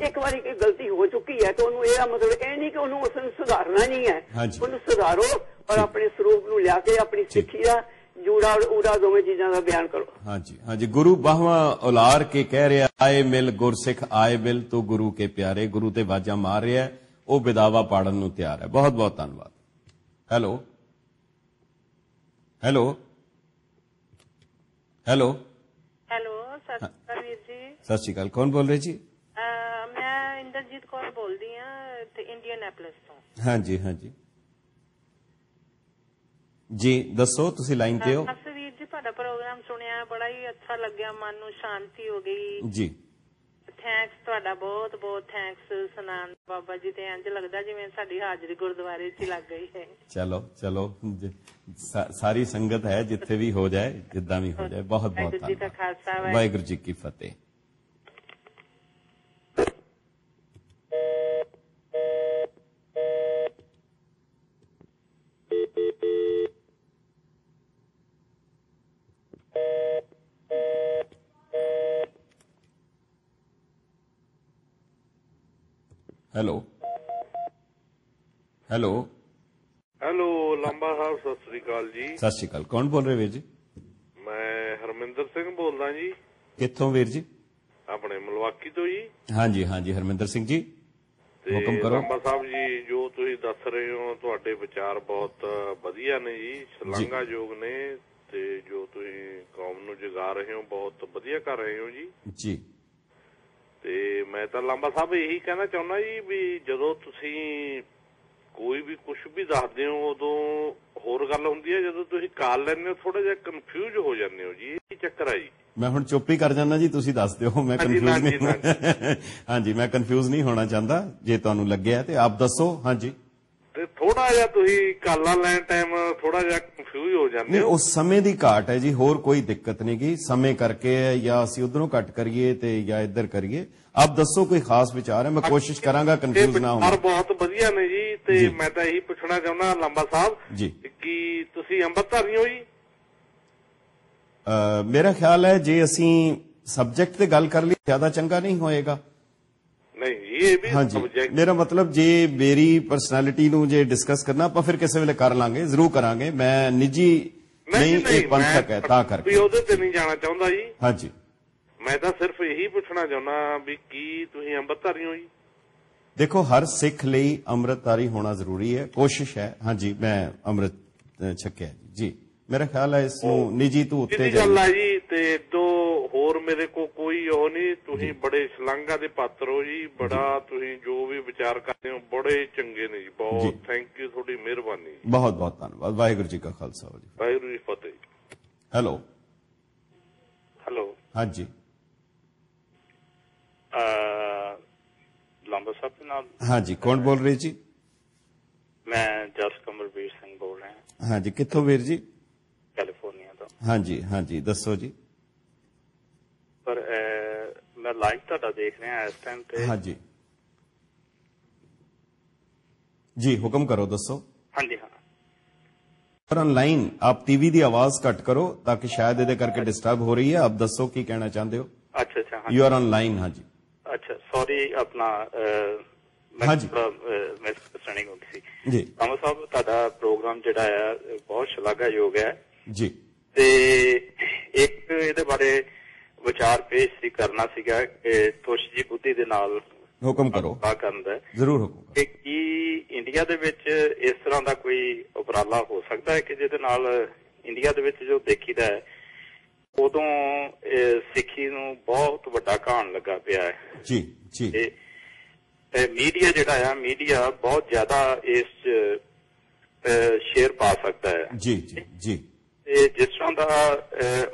ਇੱਕ ਵਾਰੀ ਕੋਈ ਗਲਤੀ ਹੋ ਚੁੱਕੀ ਹੈ ਤਾਂ ਉਹਨੂੰ ਇਹਦਾ ਮਤਲਬ ਇਹ ਨਹੀਂ ਕਿ ਉਹਨੂੰ ਉਸ ਨੂੰ ਸੁਧਾਰਨਾ ਨਹੀਂ ਹੈ, ਉਹਨੂੰ ਸੁਧਾਰੋ और अपने स्वरूप ਨੂੰ ਲਿਆ ਕੇ अपनी ਸਿੱਖੀ ਦਾ ਜੂੜਾ ਉੜਾ ਦੋਵੇਂ ਚੀਜ਼ਾਂ ਦਾ ਬਿਆਨ ਕਰੋ। ਹਾਂਜੀ ਹਾਂਜੀ, ਗੁਰੂ ਬਾਹਾਂ ਉਲਾਰ ਕੇ ਕਹਿ ਰਿਹਾ ਆਏ ਮਿਲ ਗੁਰਸਿੱਖ ਆਏ ਮਿਲ ਤੂੰ ਗੁਰੂ ਕੇ ਪਿਆਰੇ, ਗੁਰੂ ਤੇ ਵਾਜਾਂ ਮਾਰ ਰਿਹਾ ਉਹ ਵਿਦਾਵਾ ਪਾੜਨ ਨੂੰ ਤਿਆਰ ਹੈ। ਬਹੁਤ ਬਹੁਤ ਧੰਨਵਾਦ। ਹੈਲੋ ਹੈਲੋ ਹੈਲੋ ਹੈਲੋ, ਸਤਿ ਸ਼੍ਰੀ ਅਕਾਲ ਵੀਰ ਜੀ। ਸਤਿ ਸ਼੍ਰੀ ਅਕਾਲ, ਕੌਣ ਬੋਲ ਰਹੇ ਜੀ? ਮੈਂ ਇੰਦਰਜੀਤ ਕੌਰ ਬੋਲਦੀ ਹਾਂ ਤੇ ਇੰਡੀਅਨੈਪਲਿਸ ਤੋਂ। ਹਾਂਜੀ ਹਾਂਜੀ ਜੀ, ਦੱਸੋ ਤੁਸੀਂ ਲਾਈਨ ਤੇ ਹੋ। ਬਸ ਵੀਰ ਜੀ ਤੁਹਾਡਾ ਪ੍ਰੋਗਰਾਮ ਸੁਣਿਆ, ਬੜਾ ਹੀ ਅੱਛਾ ਲੱਗਿਆ, ਮਨ ਨੂੰ ਸ਼ਾਂਤੀ ਹੋ ਗਈ ਜੀ। ਥੈਂਕਸ ਤੁਹਾਡਾ, ਬਹੁਤ ਬਹੁਤ ਥੈਂਕਸ ਸੁਨਾਨ ਬਾਬਾ ਜੀ। ਤੇ ਇੰਜ ਲੱਗਦਾ ਜਿਵੇਂ ਸਾਡੀ ਹਾਜ਼ਰੀ ਗੁਰਦੁਆਰੇ 'ਚ ਲੱਗ ਗਈ ਹੈ। ਚਲੋ ਚਲੋ, ਸਾਰੀ ਸੰਗਤ ਹੈ, ਜਿੱਥੇ ਵੀ ਹੋ ਜਾਏ, ਜਿੱਦਾਂ ਵੀ ਹੋ ਜਾਏ। ਬਹੁਤ ਬਹੁਤ ਧੰਨਵਾਦ। ਵਾਹਿਗੁਰੂ ਜੀ ਕੀ ਫਤਿਹ। ਹੈਲੋ ਹੈਲੋ ਹੈਲੋ, ਲਾਂਬਾ ਸਾਹਿਬ ਸਤਿ ਸ੍ਰੀ ਅਕਾਲ ਜੀ। ਸਤਿ ਸ੍ਰੀ ਅਕਾਲ, ਕੌਣ ਬੋਲ ਰਹੇ ਵੀਰ ਜੀ? ਮੈਂ ਹਰਮਿੰਦਰ ਸਿੰਘ ਬੋਲਦਾ ਜੀ। ਕਿੱਥੋਂ ਵੀਰ ਜੀ? ਆਪਣੇ ਮਲਵਾਕੀ ਤੋਂ ਜੀ। ਹਾਂਜੀ ਹਾਂਜੀ, ਹਰਮਿੰਦਰ ਸਿੰਘ ਜੀ, ਹੁਕਮ ਕਰੋ। ਲਾਂਬਾ ਸਾਹਿਬ ਜੀ, ਜੋ ਤੁਸੀਂ ਦੱਸ ਰਹੇ ਹੋ ਤੁਹਾਡੇ ਵਿਚਾਰ ਬਹੁਤ ਵਧੀਆ ਨੇ ਜੀ, ਸ਼ਲਾਘਾਯੋਗ ਨੇ, ਤੇ ਜੋ ਤੁਸੀਂ ਕੌਮ ਨੂੰ ਜਗਾ ਰਹੇ ਹੋ ਬਹੁਤ ਵਧੀਆ ਕਰ ਰਹੇ ਹੋ ਜੀ। ਜੀ, ਤੇ ਮੈਂ ਤਾਂ ਲਾਂਬਾ ਸਾਹਿਬ ਇਹੀ ਕਹਿਣਾ ਚਾਹੁੰਦਾ ਜੀ ਵੀ ਜਦੋਂ ਤੁਸੀਂ ਕੋਈ ਵੀ ਕੁਛ ਵੀ ਦੱਸਦੇ ਹੋ ਉਦੋਂ ਹੋਰ ਗੱਲ ਹੁੰਦੀ ਹੈ, ਜਦੋਂ ਤੁਸੀਂ ਕਾਲ ਲੈਂਦੇ ਹੋ ਥੋੜਾ ਜਿਹਾ ਕਨਫਿਊਜ਼ ਹੋ ਜਾਂਦੇ ਹੋ ਜੀ। ਇਹ ਚੱਕਰ ਹੈ ਜੀ। ਮੈਂ ਹੁਣ ਚੁੱਪ ਹੀ ਕਰ ਜਾਂਦਾ ਜੀ, ਤੁਸੀਂ ਦੱਸ ਦਿਓ। ਮੈਂ ਕਨਫਿਊਜ਼ ਨਹੀਂ ਹਾਂਜੀ, ਮੈਂ ਕਨਫਿਊਜ਼ ਨਹੀਂ ਹੋਣਾ ਚਾਹੁੰਦਾ। ਜੇ ਤੁਹਾਨੂੰ ਲੱਗਿਆ ਤੇ ਆਪ ਦੱਸੋ। ਹਾਂਜੀ, ਤੇ ਥੋੜਾ ਜਿਹਾ ਤੁਸੀਂ ਕਾਲਾਂ ਲੈਣ ਟਾਈਮ ਥੋੜਾ ਜਿਹਾ ਕਨਫਿਊਜ਼ ਹੋ ਜਾਂਦੇ ਹੋ। ਉਸ ਸਮੇਂ ਦੀ ਘਾਟ ਹੈ ਜੀ, ਹੋਰ ਕੋਈ ਦਿੱਕਤ ਨਹੀਂ ਗੀ। ਸਮੇਂ ਕਰਕੇ ਜਾਂ ਅਸੀਂ ਉਧਰੋਂ ਘੱਟ ਕਰੀਏ ਤੇ ਜਾਂ ਇੱਧਰ ਕਰੀਏ। ਆਪ ਦੱਸੋ, ਕੋਈ ਖਾਸ ਵਿਚਾਰ ਹੈ? ਮੈਂ ਕੋਸ਼ਿਸ਼ ਕਰਾਂਗਾ ਕਨਫਿਊਜ਼ ਨਾ ਹੋਵਾਂ। ਬਹੁਤ ਵਧੀਆ ਨੇ ਜੀ। ਤੇ ਮੈਂ ਤਾਂ ਇਹੀ ਪੁੱਛਣਾ ਚਾਹੁੰਦਾ ਲਾਂਬਾ ਸਾਹਿਬ ਜੀ, ਕਿ ਤੁਸੀਂ ਅੰਮ੍ਰਿਤਧਾਰੀ ਹੋ ਜੀ? ਮੇਰਾ ਖਿਆਲ ਹੈ ਜੇ ਅਸੀਂ ਸਬਜੈਕਟ ਤੇ ਗੱਲ ਕਰ ਲਈ ਜ਼ਿਆਦਾ ਚੰਗਾ ਨਹੀਂ ਹੋਏਗਾ। ਨਹੀਂ ਜੀ, ਇਹ ਵੀ ਸਬਜੈਕਟ, ਮੇਰਾ ਮਤਲਬ ਜੇ ਮੇਰੀ ਪਰਸਨੈਲਿਟੀ ਨੂੰ ਜੇ ਡਿਸਕਸ ਕਰਨਾ ਆਪਾਂ ਫਿਰ ਕਿਸੇ ਵੇਲੇ ਕਰ ਲਾਂਗੇ, ਜ਼ਰੂਰ ਕਰਾਂਗੇ। ਮੈਂ ਨਿੱਜੀ ਨਹੀਂ, ਇਹ ਪੰਥਕ ਹੈ ਤਾਂ ਕਰਕੇ ਉਹਦੇ ਤੇ ਨਹੀਂ ਜਾਣਾ ਚਾਹੁੰਦਾ ਜੀ। ਹਾਂਜੀ, ਮੈਂ ਤਾਂ ਸਿਰਫ ਇਹੀ ਪੁੱਛਣਾ ਚਾਹੁੰਦਾ ਵੀ ਕੀ ਤੁਸੀਂ ਅੰਮ੍ਰਿਤਧਾਰੀ ਹੋ ਜੀ? ਦੇਖੋ, ਹਰ ਸਿੱਖ ਲਈ ਅੰਮ੍ਰਿਤਧਾਰੀ ਹੋਣਾ ਜ਼ਰੂਰੀ ਹੈ। ਕੋਸ਼ਿਸ਼ ਹੈ। ਹਾਂਜੀ, ਮੈਂ ਅੰਮ੍ਰਿਤ ਛਕਿਆ ਜੀ। ਮੇਰਾ ਖਿਆਲ ਹੈ ਇਸ ਨੂੰ ਨਿੱਜੀ ਤੋਂ ਉੱਤੇ ਗੱਲ ਹੈ ਜੀ। ਤੇ ਤੋਂ ਹੋਰ ਮੇਰੇ ਕੋਲ ਕੋਈ ਉਹ ਨਹੀਂ। ਤੁਸੀਂ ਬੜੇ ਸ਼ਲਾਘਾ ਦੇ ਪਾਤਰ ਹੋ ਜੀ। ਬੜਾ ਤੁਸੀਂ ਜੋ ਵੀ ਵਿਚਾਰ ਕਰਦੇ ਹੋ ਬੜੇ ਚੰਗੇ ਨੇ ਜੀ। ਬਹੁਤ ਥੈਂਕ ਯੂ, ਤੁਹਾਡੀ ਮਿਹਰਬਾਨੀ। ਬਹੁਤ ਬਹੁਤ ਧੰਨਵਾਦ। ਵਾਹਿਗੁਰੂ ਜੀ ਕਾ ਖਾਲਸਾ, ਵਾਹਿਗੁਰੂ ਜੀ ਫਤਿਹ। ਹੈਲੋ ਹੈਲੋ, ਹਾਂਜੀ ਲਾਂਬਾ ਸਾਹਿਬ ਦੇ ਨਾਲ। ਹਾਂਜੀ, ਕੌਣ ਬੋਲ ਰਹੇ ਜੀ? ਮੈਂ ਜਸ ਕਮਲਵੀਰ ਸਿੰਘ ਬੋਲ ਰਿਹਾ। ਹਾਂਜੀ, ਕਿੱਥੋਂ ਵੀਰ ਜੀ? ਕੈਲੀਫੋਰਨੀਆ ਤੋਂ। ਹਾਂਜੀ ਹਾਂਜੀ, ਦੱਸੋ ਜੀ। ਪਰ ਮੈਂ ਲਾਈਵ ਤੁਹਾਡਾ ਦੇਖ ਰਿਹਾ ਇਸ ਟਾਈਮ ਤੇ। ਹਾਂਜੀ ਜੀ, ਹੁਕਮ ਕਰੋ, ਦੱਸੋ। ਹਾਂਜੀ ਹਾਂ, पर ऑनलाइन आप टीवी की आवाज घट करो ताकि शायद ये करके डिस्टर्ब हो रही है। आप दसो की कहना चाहते हो? अच्छा अच्छा, यू आर ऑनलाइन। हाँ जी, अच्छा सॉरी, अपना हाँ जी मिसअंडरस्टैंडिंग हो गई सी जी। कामल साहब, तुहाडा प्रोग्राम जिहड़ा है बहुत शलाघायोग है जी। ते एक इहदे बारे विचार पेश करना सीगा कि तुश जी बुद्धि दे नाल हुक्म करो। जरूर हुक्म करो कि इंडिया दे विच इस तरह का कोई उपराला हो सकता है कि जिहदे नाल इंडिया दे विच जो देखीदा है उदों सिक्खी नूं बहुत वड्डा घाण लगा पिया है जी जी। मीडिया जिहड़ा है, मीडिया बहुत ज्यादा इस शेयर पा सकता है। जी जी जी। जिस तरह का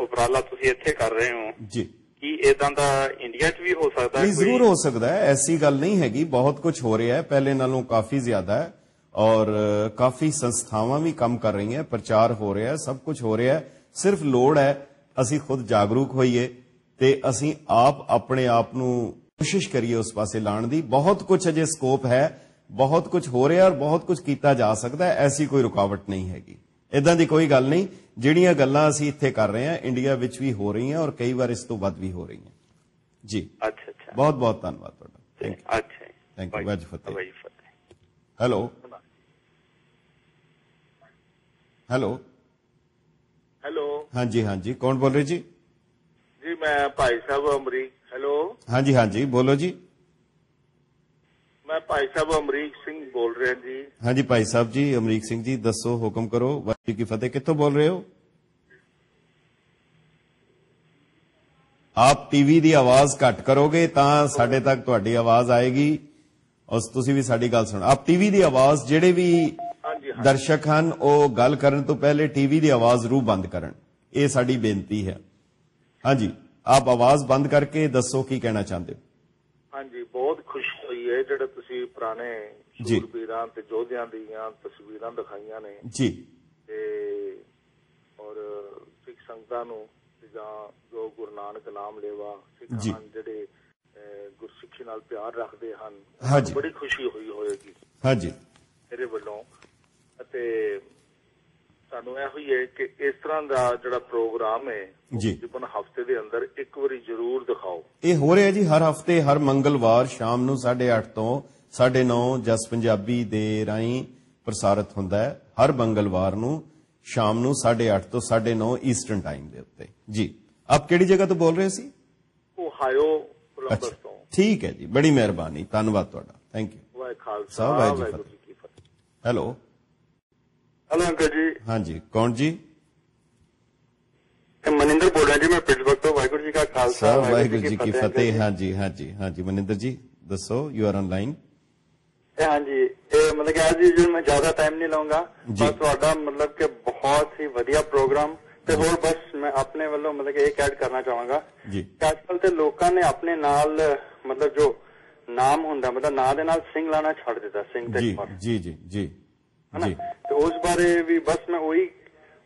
उपराला तुसीं इत्थे कर रहे हो जी, ਕੀ ਇਦਾਂ ਦਾ ਇੰਡੀਆ 'ਚ ਵੀ ਹੋ ਸਕਦਾ ਹੈ? ਜ਼ਰੂਰ ਹੋ ਸਕਦਾ ਹੈ, ਐਸੀ ਗੱਲ ਨਹੀਂ ਹੈਗੀ। ਬਹੁਤ ਕੁਝ ਹੋ ਰਿਹਾ ਹੈ, ਪਹਿਲੇ ਨਾਲੋਂ ਕਾਫੀ ਜ਼ਿਆਦਾ ਹੈ। ਔਰ ਕਾਫੀ ਸੰਸਥਾਵਾਂ ਵੀ ਕੰਮ ਕਰ ਰਹੀਆਂ, ਪ੍ਰਚਾਰ ਹੋ ਰਿਹਾ, ਸਭ ਕੁਝ ਹੋ ਰਿਹਾ। ਸਿਰਫ ਲੋੜ ਹੈ ਅਸੀਂ ਖੁਦ ਜਾਗਰੂਕ ਹੋਈਏ ਤੇ ਅਸੀਂ ਆਪਣੇ ਆਪ ਨੂੰ ਕੋਸ਼ਿਸ਼ ਕਰੀਏ ਉਸ ਪਾਸੇ ਲਾਣ ਦੀ। ਬਹੁਤ ਕੁਝ ਅਜੇ ਸਕੋਪ ਹੈ, ਬਹੁਤ ਕੁਝ ਹੋ ਰਿਹਾ ਔਰ ਬਹੁਤ ਕੁਝ ਕੀਤਾ ਜਾ ਸਕਦਾ ਹੈ। ਐਸੀ ਕੋਈ ਰੁਕਾਵਟ ਨਹੀਂ ਹੈਗੀ, ਇਦਾਂ ਦੀ ਕੋਈ ਗੱਲ ਨਹੀਂ। ਜਿਹੜੀਆਂ ਗੱਲਾਂ ਅਸੀਂ ਇੱਥੇ ਕਰ ਰਹੇ ਹਾਂ ਇੰਡੀਆ ਵਿੱਚ ਵੀ ਹੋ ਰਹੀਆਂ ਔਰ ਕਈ ਵਾਰ ਇਸ ਤੋਂ ਵੱਧ ਵੀ ਹੋ ਰਹੀਆਂ ਜੀ। ਅੱਛਾ ਅੱਛਾ, ਬਹੁਤ ਬਹੁਤ ਧੰਨਵਾਦ ਤੁਹਾਡਾ। ਅੱਛਾ, thank you. Waheguru Fateh. Hello hello hello, ਹਾਂਜੀ ਹਾਂਜੀ, ਕੌਣ ਬੋਲ ਰਹੇ ਜੀ? ਜੀ ਮੈਂ ਭਾਈ ਸਾਹਿਬ ਅਮਰੀਕ। ਹੈਲੋ, ਹਾਂਜੀ ਹਾਂਜੀ, ਬੋਲੋ ਜੀ। ਮੈਂ ਭਾਈ ਸਾਹਿਬ ਅਮਰੀਕ ਸਿੰਘ ਬੋਲ ਰਿਹਾ ਜੀ। ਹਾਂਜੀ ਭਾਈ ਸਾਹਿਬ ਜੀ, ਅਮਰੀਕ ਸਿੰਘ ਜੀ, ਦੱਸੋ, ਹੁਕਮ ਕਰੋ। ਵਾਹਿਗੁਰੂ ਕੀ ਫਤਿਹ। ਕਿੱਥੋਂ ਬੋਲ ਰਹੇ ਹੋ? ਆਪ ਟੀਵੀ ਦੀ ਆਵਾਜ਼ ਘੱਟ ਕਰੋਗੇ ਤਾਂ ਸਾਡੇ ਤੱਕ ਤੁਹਾਡੀ ਆਵਾਜ਼ ਆਏਗੀ ਔਰ ਤੁਸੀਂ ਵੀ ਸਾਡੀ ਗੱਲ ਸੁਣੋ। ਆਪ ਟੀਵੀ ਦੀ ਆਵਾਜ਼, ਜਿਹੜੇ ਵੀ ਦਰਸ਼ਕ ਹਨ ਉਹ ਗੱਲ ਕਰਨ ਤੋਂ ਪਹਿਲੇ ਟੀਵੀ ਦੀ ਆਵਾਜ਼ ਜ਼ਰੂਰ ਬੰਦ ਕਰਨ, ਇਹ ਸਾਡੀ ਬੇਨਤੀ ਹੈ। ਹਾਂਜੀ, ਆਪ ਆਵਾਜ਼ ਬੰਦ ਕਰਕੇ ਦੱਸੋ ਕੀ ਕਹਿਣਾ ਚਾਹੁੰਦੇ ਹੋ। ਹਾਂਜੀ, ਬਹੁਤ ਖੁਸ਼ੀ ਹੋਈ ਹੈ ਜਿਹੜਾ ਤੁਸੀਂ ਪੁਰਾਣੇ ਸੂਰਬੀਰਾਂ ਤੇ ਯੋਧਿਆਂ ਦੀਆਂ ਤਸਵੀਰਾਂ ਦਿਖਾਈਆਂ ਨੇ ਜੀ, ਤੇ ਔਰ ਸਿੱਖ ਸੰਗਤਾਂ ਨੂੰ ਜਾਂ ਜੋ ਗੁਰੂ ਨਾਨਕ ਨਾਮ ਲੇਵਾ ਸਿੱਖ ਹਨ ਜਿਹੜੇ ਗੁਰਸਿੱਖੀ ਨਾਲ ਪਿਆਰ ਰੱਖਦੇ ਹਨ, ਬੜੀ ਖੁਸ਼ੀ ਹੋਈ ਹੋਏਗੀ ਹਾਂਜੀ ਮੇਰੇ ਵੱਲੋਂ। ਅਤੇ ਸਾਨੂੰ ਇਹੋ ਹੀ ਹੈ ਕਿ ਇਸ ਤਰ੍ਹਾਂ ਦਾ ਜਿਹੜਾ ਪ੍ਰੋਗਰਾਮ ਹੈ ਤਕਰੀਬਨ ਹਫ਼ਤੇ ਦੇ ਅੰਦਰ ਇੱਕ ਵਾਰੀ ਜ਼ਰੂਰ ਦਿਖਾਓ। ਇਹ ਹੋ ਰਿਹਾ ਜੀ ਹਰ ਹਫ਼ਤੇ, ਹਰ ਮੰਗਲਵਾਰ ਸ਼ਾਮ ਨੂੰ 8:30 ਤੋਂ 9:30 ਜਸ ਪੰਜਾਬੀ ਦੇ ਰਾਹੀਂ ਪ੍ਰਸਾਰਿਤ ਹੁੰਦਾ ਹੈ। ਹਰ ਮੰਗਲਵਾਰ ਨੂੰ ਸ਼ਾਮ ਨੂੰ 8:30 ਤੋਂ 9:30 ਈਸਟਰਨ ਟਾਈਮ ਦੇ ਉੱਤੇ ਜੀ। ਆਪ ਕਿਹੜੀ ਜਗ੍ਹਾ ਤੋਂ ਬੋਲ ਰਹੇ ਸੀ? ਓਹਾਇਓ, ਕੋਲੰਬਸ ਤੋਂ। ਠੀਕ ਹੈ ਜੀ, ਬੜੀ ਮਿਹਰਬਾਨੀ, ਧੰਨਵਾਦ ਤੁਹਾਡਾ। Thank you. ਵਾਹਿ ਖਾਲਸਾ ਵਾਹਿਗੁਰੂ ਜੀ ਕੀ ਫਤਿਹ। ਹੈਲੋ ਹੈਲੋ ਅੰਕਲ ਜੀ। ਹਾਂਜੀ, ਕੌਣ ਜੀ? ਮਨਿੰਦਰ ਬੋਲ ਰਿਹਾ ਜੀ, ਮੈਂ ਪਿਟਸਬਰਗ ਤੋਂ। ਵਾਹਿਗੁਰੂ ਜੀ ਕਾ ਖਾਲਸਾ ਵਾਹਿਗੁਰੂ ਜੀ ਕੀ ਫਤਿਹ। ਹਾਂਜੀ ਹਾਂਜੀ ਹਾਂਜੀ, ਮਨਿੰਦਰ ਜੀ ਦੱਸੋ, ਯੂ ਆਰ ਆਨਲਾਈਨ। ਹਾਂਜੀ, ਇਹ ਮਤਲਬ ਕਿ ਅੱਜ ਮੈਂ ਜ਼ਿਆਦਾ ਟਾਈਮ ਨਹੀਂ ਲਵਾਂਗਾ, ਬਸ ਤੁਹਾਡਾ ਮਤਲਬ ਕਿ ਬਹੁਤ ਹੀ ਵਧੀਆ ਪ੍ਰੋਗਰਾਮ। ਤੇ ਹੋਰ ਬਸ ਮੈਂ ਆਪਣੇ ਵੱਲੋਂ ਮਤਲਬ ਕਿ ਇਹ ਐਡ ਕਰਨਾ ਚਾਹਾਂਗਾ ਕਿ ਅੱਜ ਕੱਲ ਤੇ ਲੋਕਾਂ ਨੇ ਆਪਣੇ ਨਾਲ ਮਤਲਬ ਜੋ ਨਾਮ ਹੁੰਦਾ, ਮਤਲਬ ਨਾਂ ਦੇ ਨਾਲ ਸਿੰਘ ਲਾਣਾ ਛੱਡ ਦਿੱਤਾ, ਸਿੰਘ ਤੇ ਕੁਮਾਰ ਜੀ ਜੀ ਜੀ ਹਨਾ। ਤੇ ਉਸ ਬਾਰੇ ਵੀ ਬਸ ਮੈਂ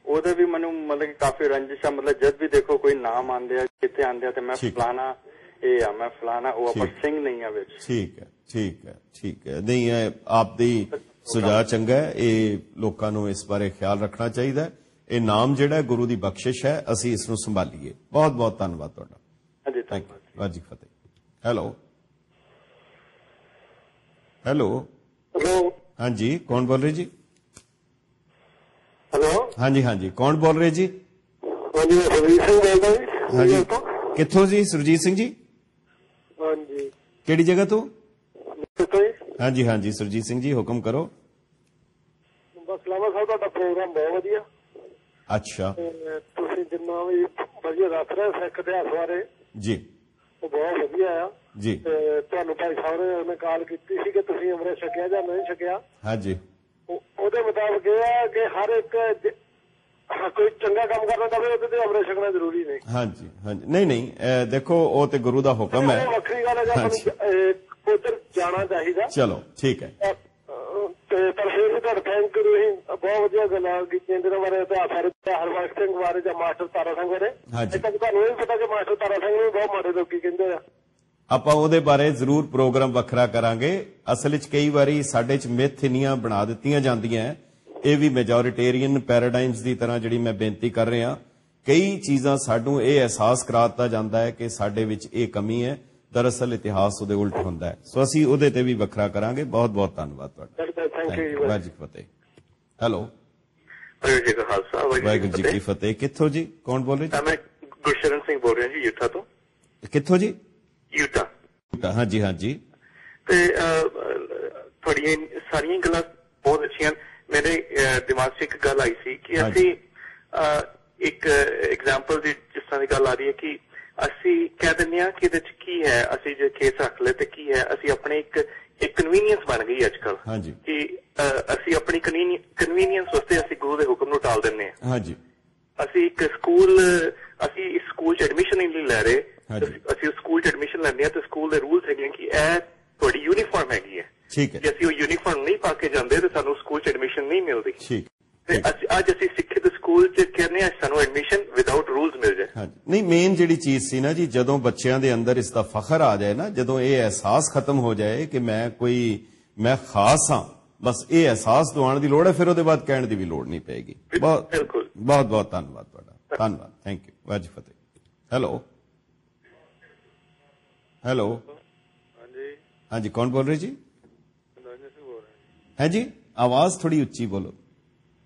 ਉਹਦੇ ਵੀ ਮੈਨੂੰ ਮਤਲਬ ਕਿ ਕਾਫੀ ਰੰਜਿਸ਼ ਆ। ਮਤਲਬ ਜਦ ਵੀ ਦੇਖੋ ਕੋਈ ਨਾਮ ਆਂਦੇ ਆ, ਕਿੱਥੇ ਆਂਦੇ ਆ ਤੇ ਮੈਂ ਫਲਾਣਾ ਇਹ ਆ, ਮੈਂ ਫਲਾਣਾ ਉਹ, ਪਰ ਸਿੰਘ ਨਹੀਂ ਆ ਵਿੱਚ। ਠੀਕ ਹੈ ਠੀਕ ਹੈ ਠੀਕ ਹੈ। ਨਹੀਂ, ਆਪ ਦੀ ਸੁਝਾਅ ਚੰਗਾ ਹੈ, ਇਹ ਲੋਕਾਂ ਨੂੰ ਇਸ ਬਾਰੇ ਖਿਆਲ ਰੱਖਣਾ ਚਾਹੀਦਾ ਹੈ। ਇਹ ਨਾਮ ਜਿਹੜਾ ਗੁਰੂ ਦੀ ਬਖਸ਼ਿਸ਼ ਹੈ, ਅਸੀਂ ਇਸ ਨੂੰ ਸੰਭਾਲੀਏ। ਬਹੁਤ ਬਹੁਤ ਧੰਨਵਾਦ ਤੁਹਾਡਾ। ਹਾਂਜੀ, ਧੰਨਵਾਦ। ਵਾਹਿਗੁਰੂ ਫਤਿਹ। ਹੈਲੋ ਹੈਲੋ ਹੈਲੋ ਹਾਂਜੀ, ਕੌਣ ਬੋਲ ਰਹੇ ਜੀ? ਹੈਲੋ ਹਾਂਜੀ ਹਾਂਜੀ, ਕੌਣ ਬੋਲ ਰਹੇ ਜੀ? ਹਾਂਜੀ, ਮੈਂ ਸੁਰਜੀਤ ਸਿੰਘ ਬੋਲਦਾ ਜੀ। ਹਾਂਜੀ, ਕਿੱਥੋਂ ਜੀ ਸੁਰਜੀਤ ਸਿੰਘ ਜੀ? ਹਾਂਜੀ, ਕਿਹੜੀ ਜਗ੍ਹਾ ਤੋਂ? ਹਾਂਜੀ ਹਾਂਜੀ, ਸੁਰਜੀਤ ਸਿੰਘ ਜੀ ਹੁਕਮ ਕਰੋ। ਬਸ ਲਾਵਾ ਸਾਹਿਬ, ਤੁਹਾਡਾ ਪ੍ਰੋਗਰਾਮ ਬਹੁਤ ਵਧੀਆ। ਅੱਛਾ, ਤੁਸੀਂ ਜਿੰਨਾ ਵੀ ਵਧੀਆ ਦੱਸ ਰਹੇ ਸਿੱਖ ਇਤਿਹਾਸ ਬਾਰੇ ਜੀ, ਉਹ ਬਹੁਤ ਵਧੀਆ ਆ ਜੀ। ਤੁਹਾਨੂੰ ਭਾਈ ਸਾਹਿਬ ਨੇ ਕਾਲ ਕੀਤੀ ਸੀ ਕਿ ਤੁਸੀਂ ਅੰਮ੍ਰਿਤ ਛਕਿਆ ਜਾਂ ਨਹੀਂ ਛਕਿਆ। ਹਾਂਜੀ, ਉਹਦੇ ਮੁਤਾਬਕ ਇਹ ਹੈ ਕਿ ਹਰ ਇੱਕ ਕੋਈ ਚੰਗਾ ਕੰਮ ਕਰਨਾ ਚਾਹੇ ਉਹਦੇ ਤੇ ਅੰਮ੍ਰਿਤ ਛਕਣਾ ਜ਼ਰੂਰੀ ਨਹੀਂ। ਹਾਂਜੀ ਹਾਂਜੀ, ਨਹੀਂ ਨਹੀਂ, ਦੇਖੋ ਉਹ ਤੇ ਗੁਰੂ ਦਾ ਹੁਕਮ ਹੈ, ਵੱਖਰੀ ਗੱਲ ਹੈ ਜਾਂ ਸਾਨੂੰ ਉੱਧਰ ਜਾਣਾ ਚਾਹੀਦਾ। ਚਲੋ ਠੀਕ ਹੈ। ਤੇ ਪਰ ਫਿਰ ਵੀ ਤੁਹਾਡਾ ਥੈਂਕ ਯੂ, ਤੁਸੀਂ ਬਹੁਤ ਵਧੀਆ ਗੱਲਾਂ ਕੀਤੀਆਂ ਜਿਹਨਾਂ ਬਾਰੇ ਇਤਿਹਾਸ ਬਾਰੇ, ਹਰਬਖਸ਼ ਸਿੰਘ ਬਾਰੇ ਜਾਂ ਮਾਸਟਰ ਤਾਰਾ ਸਿੰਘ ਬਾਰੇ। ਅਜੇ ਤੱਕ ਤੁਹਾਨੂੰ ਇਹ ਪਤਾ ਕਿ ਮਾਸਟਰ ਤਾਰਾ ਸਿੰਘ ਨੂੰ ਬਹੁਤ ਮਾੜੇ ਲੋਕੀ ਕਹਿੰਦੇ ਆ। ਆਪਾਂ ਉਹਦੇ ਬਾਰੇ ਜ਼ਰੂਰ ਪ੍ਰੋਗਰਾਮ ਵੱਖਰਾ ਕਰਾਂਗੇ। ਅਸਲ ਵਿੱਚ ਕਈ ਵਾਰੀ ਸਾਡੇ ਚ ਮਿਥ ਇੰਨੀਆਂ ਬਣਾ ਦਿੱਤੀਆਂ ਜਾਂਦੀਆਂ, ਇਹ ਵੀ ਮੈਜੋਰਿਟੇਰੀਅਨ ਪੈਰਾਡਾਈਮਸ ਦੀ ਤਰ੍ਹਾਂ ਜਿਹੜੀ ਮੈਂ ਬੇਨਤੀ ਕਰ ਰਿਹਾ। ਕਈ ਚੀਜ਼ਾਂ ਸਾਨੂੰ ਇਹ ਅਹਿਸਾਸ ਕਰਾ ਦਿੱਤਾ ਜਾਂਦਾ ਹੈ ਕਿ ਸਾਡੇ ਵਿੱਚ ਇਹ ਕਮੀ ਹੈ, ਦਰਅਸਲ ਇਤਿਹਾਸ ਉਹਦੇ ਉਲਟ ਹੁੰਦਾ ਹੈ। ਸੋ ਅਸੀਂ ਉਹਦੇ ਤੇ ਵੀ ਵੱਖਰਾ ਕਰਾਂਗੇ। ਬਹੁਤ ਬਹੁਤ ਧੰਨਵਾਦ ਤੁਹਾਡਾ। ਵਾਹਿਗੁਰੂ ਫਤਿਹ। ਹੈਲੋ ਵਾਹਿਗੁਰੂ ਜੀ ਕਾ ਖਾਲਸਾ ਵਾਹਿਗੁਰੂ ਜੀ ਕੀ ਫਤਿਹ। ਕਿੱਥੋਂ ਜੀ, ਕੌਣ ਬੋਲ ਰਹੇ? ਮੈਂ ਗੁਰਸ਼ਰਨ ਸਿੰਘ ਬੋਲ ਰਿਹਾ ਜੀ, ਯੂਟਾ ਤੋਂ। ਕਿੱਥੋਂ ਜੀ? ਯੂਟਾ। ਹਾਂਜੀ ਹਾਂਜੀ। ਤੇ ਤੁਹਾਡੀਆਂ ਸਾਰੀਆਂ ਗੱਲਾਂ ਬਹੁਤ ਅੱਛੀਆਂ। ਮੇਰੇ ਦਿਮਾਗ 'ਚ ਇੱਕ ਗੱਲ ਆਈ ਸੀ ਕਿ ਅਸੀਂ ਇੱਕ ਐਗਜ਼ਾਮਪਲ ਦੀ ਜਿਸ ਤਰ੍ਹਾਂ ਦੀ ਗੱਲ ਆ ਰਹੀ ਹੈ ਕਿ ਅਸੀਂ ਕਹਿ ਦਿੰਦੇ ਹਾਂ ਕਿ ਇਹਦੇ 'ਚ ਕੀ ਹੈ, ਅਸੀਂ ਜੇ ਕੇਸ ਰੱਖ ਲਏ ਤੇ ਕੀ ਹੈ। ਅਸੀਂ ਆਪਣੇ ਇੱਕ ਕਨਵੀਨੀਅੰਸ ਬਣ ਗਈ ਅੱਜ ਕੱਲ ਕਿ ਅਸੀਂ ਆਪਣੀ ਕਨਵੀਨੀਅੰਸ ਵਾਸਤੇ ਅਸੀਂ ਗੁਰੂ ਦੇ ਹੁਕਮ ਨੂੰ ਟਾਲ ਦਿੰਦੇ ਹਾਂ। ਹਾਂਜੀ, ਅਸੀਂ ਇਸ ਸਕੂਲ 'ਚ ਐਡਮਿਸ਼ਨ ਨਹੀਂ ਲੈ ਰਹੇ, ਅਸੀਂ ਉਸ ਸਕੂਲ 'ਚ ਐਡਮਿਸ਼ਨ ਲੈਂਦੇ ਹਾਂ ਤੇ ਸਕੂਲ ਦੇ ਰੂਲਸ ਹੈਗੇ ਕਿ ਇਹ ਤੁਹਾਡੀ ਯੂਨੀਫਾਰਮ ਹੈਗੀ ਹੈ। ਠੀਕ ਹੈ। ਜੇ ਅਸੀਂ ਉਹ ਯੂਨੀਫਾਰਮ ਨਹੀਂ ਪਾ ਕੇ ਜਾਂਦੇ ਤੇ ਸਾਨੂੰ ਸਕੂਲ 'ਚ ਐਡਮਿਸ਼ਨ ਨਹੀਂ ਮਿਲਦੀ। ਠੀਕ। ਤੇ ਅੱਜ ਅਸੀਂ ਸਿੱਖਿਅਤ ਸਕੂਲ 'ਚ ਕਹਿੰਦੇ ਆ ਸਾਨੂੰ ਐਡਮਿਸ਼ਨ ਵਿਦਆਊਟ ਰੂਲਸ ਮਿਲ ਜਾਏ। ਹਾਂਜੀ, ਨਹੀਂ ਮੇਨ ਜਿਹੜੀ ਚੀਜ਼ ਸੀ ਨਾ ਜੀ, ਜਦੋਂ ਬੱਚਿਆਂ ਦੇ ਅੰਦਰ ਇਸ ਦਾ ਫਖਰ ਆ ਜਾਏ ਨਾ, ਜਦੋਂ ਇਹ ਅਹਿਸਾਸ ਖਤਮ ਹੋ ਜਾਏ ਕਿ ਮੈਂ ਖਾਸ ਹਾਂ, ਬਸ ਇਹ ਅਹਿਸਾਸ ਦਿਵਾਉਣ ਦੀ ਲੋੜ ਹੈ, ਫਿਰ ਉਹਦੇ ਬਾਅਦ ਕਹਿਣ ਦੀ ਵੀ ਲੋੜ ਨਹੀਂ ਪਏਗੀ। ਬਹੁਤ ਬਹੁਤ ਧੰਨਵਾਦ ਤੁਹਾਡਾ, ਧੰਨਵਾਦ, thank you, Waheguru ji Fateh. Hello hello, ਹਾਂਜੀ ਕੌਣ ਬੋਲ ਰਹੇ ਜੀ? ਹੈ ਜੀ, ਆਵਾਜ਼ ਥੋੜੀ ਉੱਚੀ ਬੋਲੋ।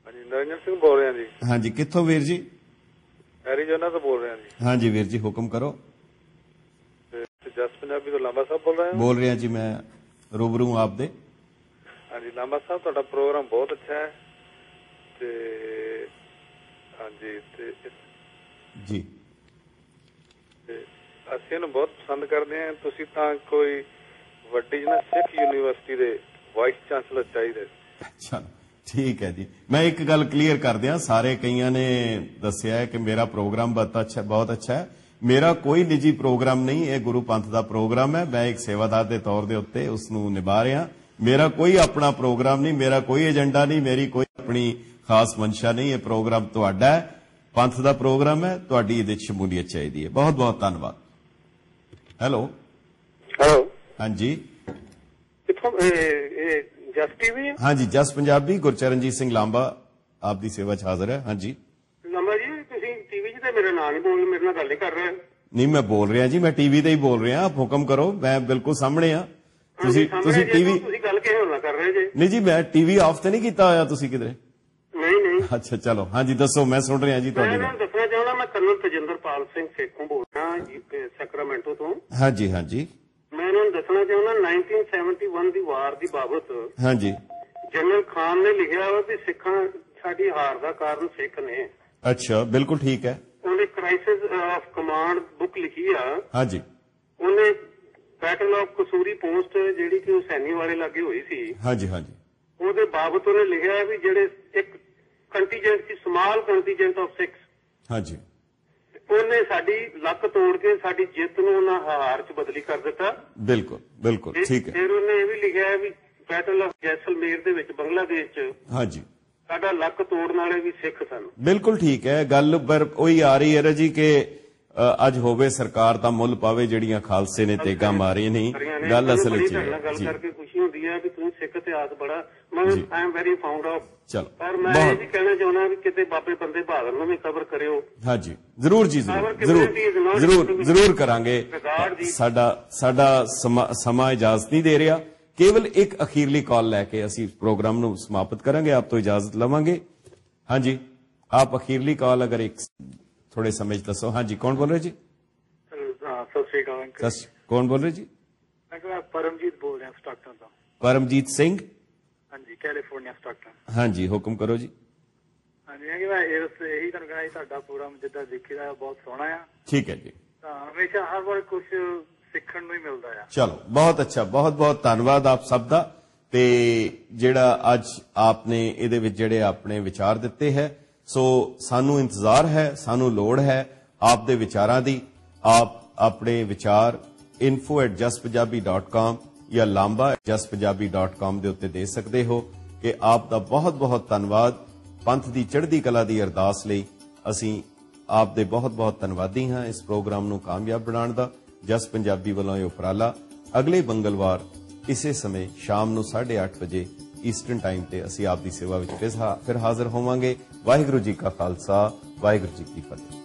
ਹਾਂਜੀ ਨਰਿੰਦਰ ਸਿੰਘ ਬੋਲ ਰਿਹਾ ਜੀ। ਹਾਂਜੀ, ਕਿੱਥੋਂ ਵੀਰ ਜੀ? ਐਰੀਜ਼ੋਨਾ ਤੋਂ ਬੋਲ ਰਿਹਾ ਜੀ। ਹਾਂਜੀ ਵੀਰ ਜੀ, ਹੁਕਮ ਕਰੋ। ਜਸ ਪੰਜਾਬੀ ਤੋਂ ਲਾਂਬਾ ਸਾਹਿਬ ਬੋਲ ਰਹੇ ਹਾਂ। ਬੋਲ ਰਿਹਾ ਜੀ, ਮੈਂ ਰੂਬਰੂ ਹੂੰ ਆਪਦੇ। ਹਾਂਜੀ ਲਾਂਬਾ ਸਾਹਿਬ, ਤੁਹਾਡਾ ਪ੍ਰੋਗਰਾਮ ਬਹੁਤ ਅੱਛਾ ਹੈ ਤੇ ਹਾਂਜੀ ਜੀ ਅਸੀਂ ਇਹਨੂੰ ਬਹੁਤ ਪਸੰਦ ਕਰਦੇ ਹਾਂ। ਤੁਸੀਂ ਤਾਂ ਕੋਈ ਵੱਡੀ ਜਿਹੀ ਸਿੱਖ ਯੂਨੀਵਰਸਿਟੀ ਦੇ ਵਾਈਸ ਚਾਂਸਲਰ ਚਾਹੀਦੇ। ਅੱਛਾ ਠੀਕ ਹੈ ਜੀ, ਮੈਂ ਇੱਕ ਗੱਲ ਕਲੀਅਰ ਕਰ ਦਿਆਂ, ਸਾਰੇ ਕਈਆਂ ਨੇ ਦੱਸਿਆ ਹੈ ਕਿ ਮੇਰਾ ਪ੍ਰੋਗਰਾਮ ਬਹੁਤ ਅੱਛਾ ਹੈ। ਮੇਰਾ ਕੋਈ ਨਿੱਜੀ ਪ੍ਰੋਗਰਾਮ ਨਹੀਂ, ਇਹ ਗੁਰੂ ਪੰਥ ਦਾ ਪ੍ਰੋਗਰਾਮ ਹੈ। ਮੈਂ ਇੱਕ ਸੇਵਾਦਾਰ ਦੇ ਤੌਰ ਦੇ ਉੱਤੇ ਉਸ ਨੂੰ ਨਿਭਾ ਰਿਹਾ। ਮੇਰਾ ਕੋਈ ਆਪਣਾ ਪ੍ਰੋਗਰਾਮ ਨਹੀਂ, ਮੇਰਾ ਕੋਈ ਏਜੰਡਾ ਨਹੀਂ, ਮੇਰੀ ਕੋਈ ਆਪਣੀ ਖਾਸ ਮਨਸ਼ਾ ਨਹੀਂ। ਇਹ ਪ੍ਰੋਗਰਾਮ ਤੁਹਾਡਾ ਹੈ, ਪੰਥ ਦਾ ਪ੍ਰੋਗਰਾਮ ਹੈ, ਤੁਹਾਡੀ ਇਹਦੇ 'ਚ ਸ਼ਮੂਲੀਅਤ ਚਾਹੀਦੀ ਹੈ। ਬਹੁਤ ਬਹੁਤ ਧੰਨਵਾਦ। ਹੈਲੋ ਹਾਂਜੀ, ਕਿੱਥੋਂ? ਜਸ ਟੀਵੀ? ਹਾਂਜੀ ਜਸ ਪੰਜਾਬੀ, ਗੁਰਚਰਨਜੀਤ ਸਿੰਘ ਲਾਂਬਾ ਆਪ ਦੀ ਸੇਵਾ 'ਚ ਹਾਜ਼ਰ ਹੈ। ਹਾਂਜੀ ਲਾਂਬਾ ਜੀ, ਤੁਸੀਂ ਟੀਵੀ 'ਚ ਤੇ ਮੇਰਾ ਨਾਂ ਨਹੀਂ ਬੋਲ, ਮੇਰੇ ਨਾਲ ਗੱਲ ਨਹੀਂ ਕਰ ਰਹੇ। ਨਹੀਂ ਮੈਂ ਬੋਲ ਰਿਹਾ ਜੀ, ਮੈਂ ਟੀਵੀ ਤੇ ਹੀ ਬੋਲ ਰਿਹਾ। ਆਪ ਹੁਕਮ ਕਰੋ, ਮੈਂ ਬਿਲਕੁਲ ਸਾਹਮਣੇ ਆ। ਤੁਸੀਂ ਟੀਵੀ, ਤੁਸੀਂ ਗੱਲ ਕਿਹੜੇ ਨਾਲ ਕਰ ਰਹੇ ਜੇ? ਨਹੀਂ ਜੀ, ਮੈਂ ਟੀਵੀ ਆਫ ਤੇ ਨਹੀਂ ਕੀਤਾ ਹੋਇਆ ਤੁਸੀਂ ਕਿਧਰੇ? ਨਹੀਂ। ਅੱਛਾ ਚਲੋ, ਹਾਂਜੀ ਦੱਸੋ, ਮੈਂ ਸੁਣ ਰਿਹਾ ਜੀ ਤੁਹਾਡੀ ਗੱਲ। ਦੱਸਣਾ ਚਾਹੁੰਦਾ, ਮੈਂ ਕਰਨਲ ਤਜਿੰਦਰਪਾਲ ਸਿੰਘ ਸੇਖੋਂ ਬੋਲ ਰਿਹਾ ਸੈਕਰਾਮੈਂਟੋ ਤੋਂ। ਹਾਂਜੀ ਹਾਂਜੀ, ਮੈਂ ਇਹਨਾਂ ਨੂੰ ਦੱਸਣਾ ਚਾਹੁੰਦਾ 1971 ਦੀ ਵਾਰ ਦੀ ਬਾਬਤ ਹਾਂਜੀ ਜਨਰਲ ਖਾਨ ਨੇ ਲਿਖਿਆ ਵਾ ਵੀ ਸਿੱਖਾਂ ਸਾਡੀ ਹਾਰ ਦਾ ਕਾਰਨ ਸਿੱਖ ਨੇ। ਅੱਛਾ, ਬਿਲਕੁਲ ਠੀਕ ਹੈ। ਉਹਨੇ ਕ੍ਰਾਈਸਿਸ ਆਫ ਕਮਾਂਡ ਬੁੱਕ ਲਿਖੀ ਆ। ਹਾਂਜੀ, ਉਹਨੇ ਬੈਟਲ ਆਫ ਕਸੂਰੀ ਪੋਸਟ ਜਿਹੜੀ ਕਿ ਹੁਸੈਨੀ ਵਾਲੇ ਲਾਗੇ ਹੋਈ ਸੀ, ਹਾਂਜੀ ਹਾਂਜੀ, ਉਹਦੇ ਬਾਬਤ ਉਹਨੇ ਲਿਖਿਆ ਵੀ ਜਿਹੜੇ ਇੱਕ ਕੰਟੀਜੈਂਟ ਸੀ, ਸਮਾਲ ਕੰਟੀਜੈਂਟ ਆਫ ਸਿੱਖ, ਹਾਂਜੀ, ਉਹਨੇ ਸਾਡੀ ਲੱਕ ਤੋੜ ਕੇ ਸਾਡੀ ਜਿੱਤ ਨੂੰ ਉਹਨਾਂ ਹਾਰ 'ਚ ਬਦਲੀ ਕਰ ਦਿੱਤਾ। ਬਿਲਕੁਲ ਬਿਲਕੁਲ ਠੀਕ ਹੈ। ਫਿਰ ਉਹਨੇ ਇਹ ਵੀ ਲਿਖਿਆ ਵੀ ਬੈਟਲ ਆਫ ਜੈਸਲਮੇਰ ਦੇ ਵਿੱਚ ਬੰਗਲਾਦੇਸ਼ 'ਚ, ਹਾਂਜੀ, ਸਾਡਾ ਲੱਕ ਤੋੜਨ ਵਾਲੇ ਵੀ ਸਿੱਖ ਸਨ। ਬਿਲਕੁਲ ਠੀਕ ਹੈ ਗੱਲ, ਪਰ ਉਹੀ ਆ ਰਹੀ ਹੈ ਜੀ ਕਿ ਅੱਜ ਹੋਵੇ ਸਰਕਾਰ ਤਾਂ ਮੁੱਲ ਪਾਵੇ, ਜਿਹੜੀਆਂ ਖਾਲਸੇ ਨੇ ਤੇਗਾ ਮਾਰੀਆਂ ਨਹੀਂ। ਗੱਲ ਅਸਲ ਵਿੱਚ ਗੱਲ ਕਰਕੇ ਖੁਸ਼ੀ ਹੁੰਦੀ ਹੈ ਕਿ ਤੁਸੀਂ ਸਿੱਖ ਇਤਿਹਾਸ ਬੜਾ, ਮੈਂ I am very found of. ਚਲੋ, ਪਰ ਮੈਂ ਇਹ ਵੀ ਕਹਿਣਾ ਚਾਹੁੰਦਾ ਵੀ ਕਿਤੇ ਬਾਬੇ ਬੰਦੇ ਬਹਾਦਰ ਨੂੰ ਵੀ ਕਵਰ ਕਰਿਓ। ਹਾਂਜੀ ਜ਼ਰੂਰ ਜੀ, ਜ਼ਰੂਰ ਕਰਾਂਗੇ। ਸਾਡਾ ਸਮਾਂ ਇਜਾਜ਼ਤ ਨਹੀਂ ਦੇ ਰਿਹਾ। ਕੇਵਲ ਇੱਕ ਅਖੀਰਲੀ ਕਾਲ ਲੈ ਕੇ ਅਸੀਂ ਪ੍ਰੋਗਰਾਮ ਨੂੰ ਸਮਾਪਤ ਕਰਾਂਗੇ, ਆਪ ਤੋਂ ਇਜਾਜ਼ਤ ਲਵਾਂਗੇ। ਹਾਂਜੀ, ਆਪ ਅਖੀਰਲੀ ਕਾਲ ਅਗਰ ਇੱਕ ਥੋੜੇ ਸਮੇਂ 'ਚ ਦੱਸੋ। ਹਾਂਜੀ ਕੌਣ ਬੋਲ ਰਹੇ ਜੀ? ਸਤਿ ਸ਼੍ਰੀ ਅਕਾਲ। ਕੌਣ ਬੋਲ ਰਹੇ ਜੀ? ਮੈਂ ਪਰਮਜੀਤ ਬੋਲ ਰਿਹਾ ਸਟਾਕਟਨ ਤੋਂ। ਪਰਮਜੀਤ ਸਿੰਘ? ਹਾਂਜੀ, ਕੈਲੀਫੋਰਨੀਆ ਸਟਾਕਟਨ। ਹਾਂਜੀ ਹੁਕਮ ਕਰੋ ਜੀ। ਹਾਂਜੀ, ਮੈਂ ਇਹੀ ਤੁਹਾਨੂੰ ਕਹਿਣਾ, ਤੁਹਾਡਾ ਪ੍ਰੋਗਰਾਮ ਜਿੱਦਾਂ ਦੇਖੀਦਾ ਬਹੁਤ ਸੋਹਣਾ ਆ। ਠੀਕ ਹੈ ਜੀ। ਤਾਂ ਹਮੇਸ਼ਾ ਹਰ ਵਾਰ ਕੁਝ ਸਿੱਖਣ ਨੂੰ ਹੀ ਮਿਲਦਾ ਆ। ਚਲੋ ਬਹੁਤ ਅੱਛਾ, ਬਹੁਤ ਬਹੁਤ ਧੰਨਵਾਦ ਆਪ ਸਭ ਦਾ। ਤੇ ਜਿਹੜਾ ਅੱਜ ਆਪਨੇ ਇਹਦੇ ਵਿੱਚ ਜਿਹੜੇ ਆਪਣੇ ਵਿਚਾਰ ਦਿੱਤੇ ਹੈ, ਸੋ ਸਾਨੂੰ ਇੰਤਜ਼ਾਰ ਹੈ, ਸਾਨੂੰ ਲੋੜ ਹੈ ਆਪ ਦੇ ਵਿਚਾਰਾਂ ਦੀ। ਆਪ ਆਪਣੇ ਵਿਚਾਰ info@justpunjabi.com ਜਾਂ lamba@justpunjabi.com ਦੇ ਉੱਤੇ ਦੇ ਸਕਦੇ ਹੋ। ਕਿ ਆਪ ਦਾ ਬਹੁਤ ਬਹੁਤ ਧੰਨਵਾਦ। ਪੰਥ ਦੀ ਚੜ੍ਹਦੀ ਕਲਾ ਦੀ ਅਰਦਾਸ ਲਈ ਅਸੀਂ ਆਪ ਦੇ ਬਹੁਤ ਬਹੁਤ ਧੰਨਵਾਦੀ ਹਾਂ ਇਸ ਪ੍ਰੋਗਰਾਮ ਨੂੰ ਕਾਮਯਾਬ ਬਣਾਉਣ ਦਾ। ਜਸ ਪੰਜਾਬੀ ਵੱਲੋਂ ਇਹ ਉਪਰਾਲਾ ਅਗਲੇ ਮੰਗਲਵਾਰ ਇਸੇ ਸਮੇਂ ਸ਼ਾਮ ਨੂੰ 8:30 ਵਜੇ ਈਸਟਰਨ ਟਾਈਮ ਤੇ ਅਸੀਂ ਆਪ ਦੀ ਸੇਵਾ ਵਿੱਚ ਫਿਰ ਹਾਜ਼ਰ ਹੋਵਾਂਗੇ। ਵਾਹਿਗੁਰੂ ਜੀ ਕਾ ਖਾਲਸਾ, ਵਾਹਿਗੁਰੂ ਜੀ ਕੀ ਫਤਿਹ।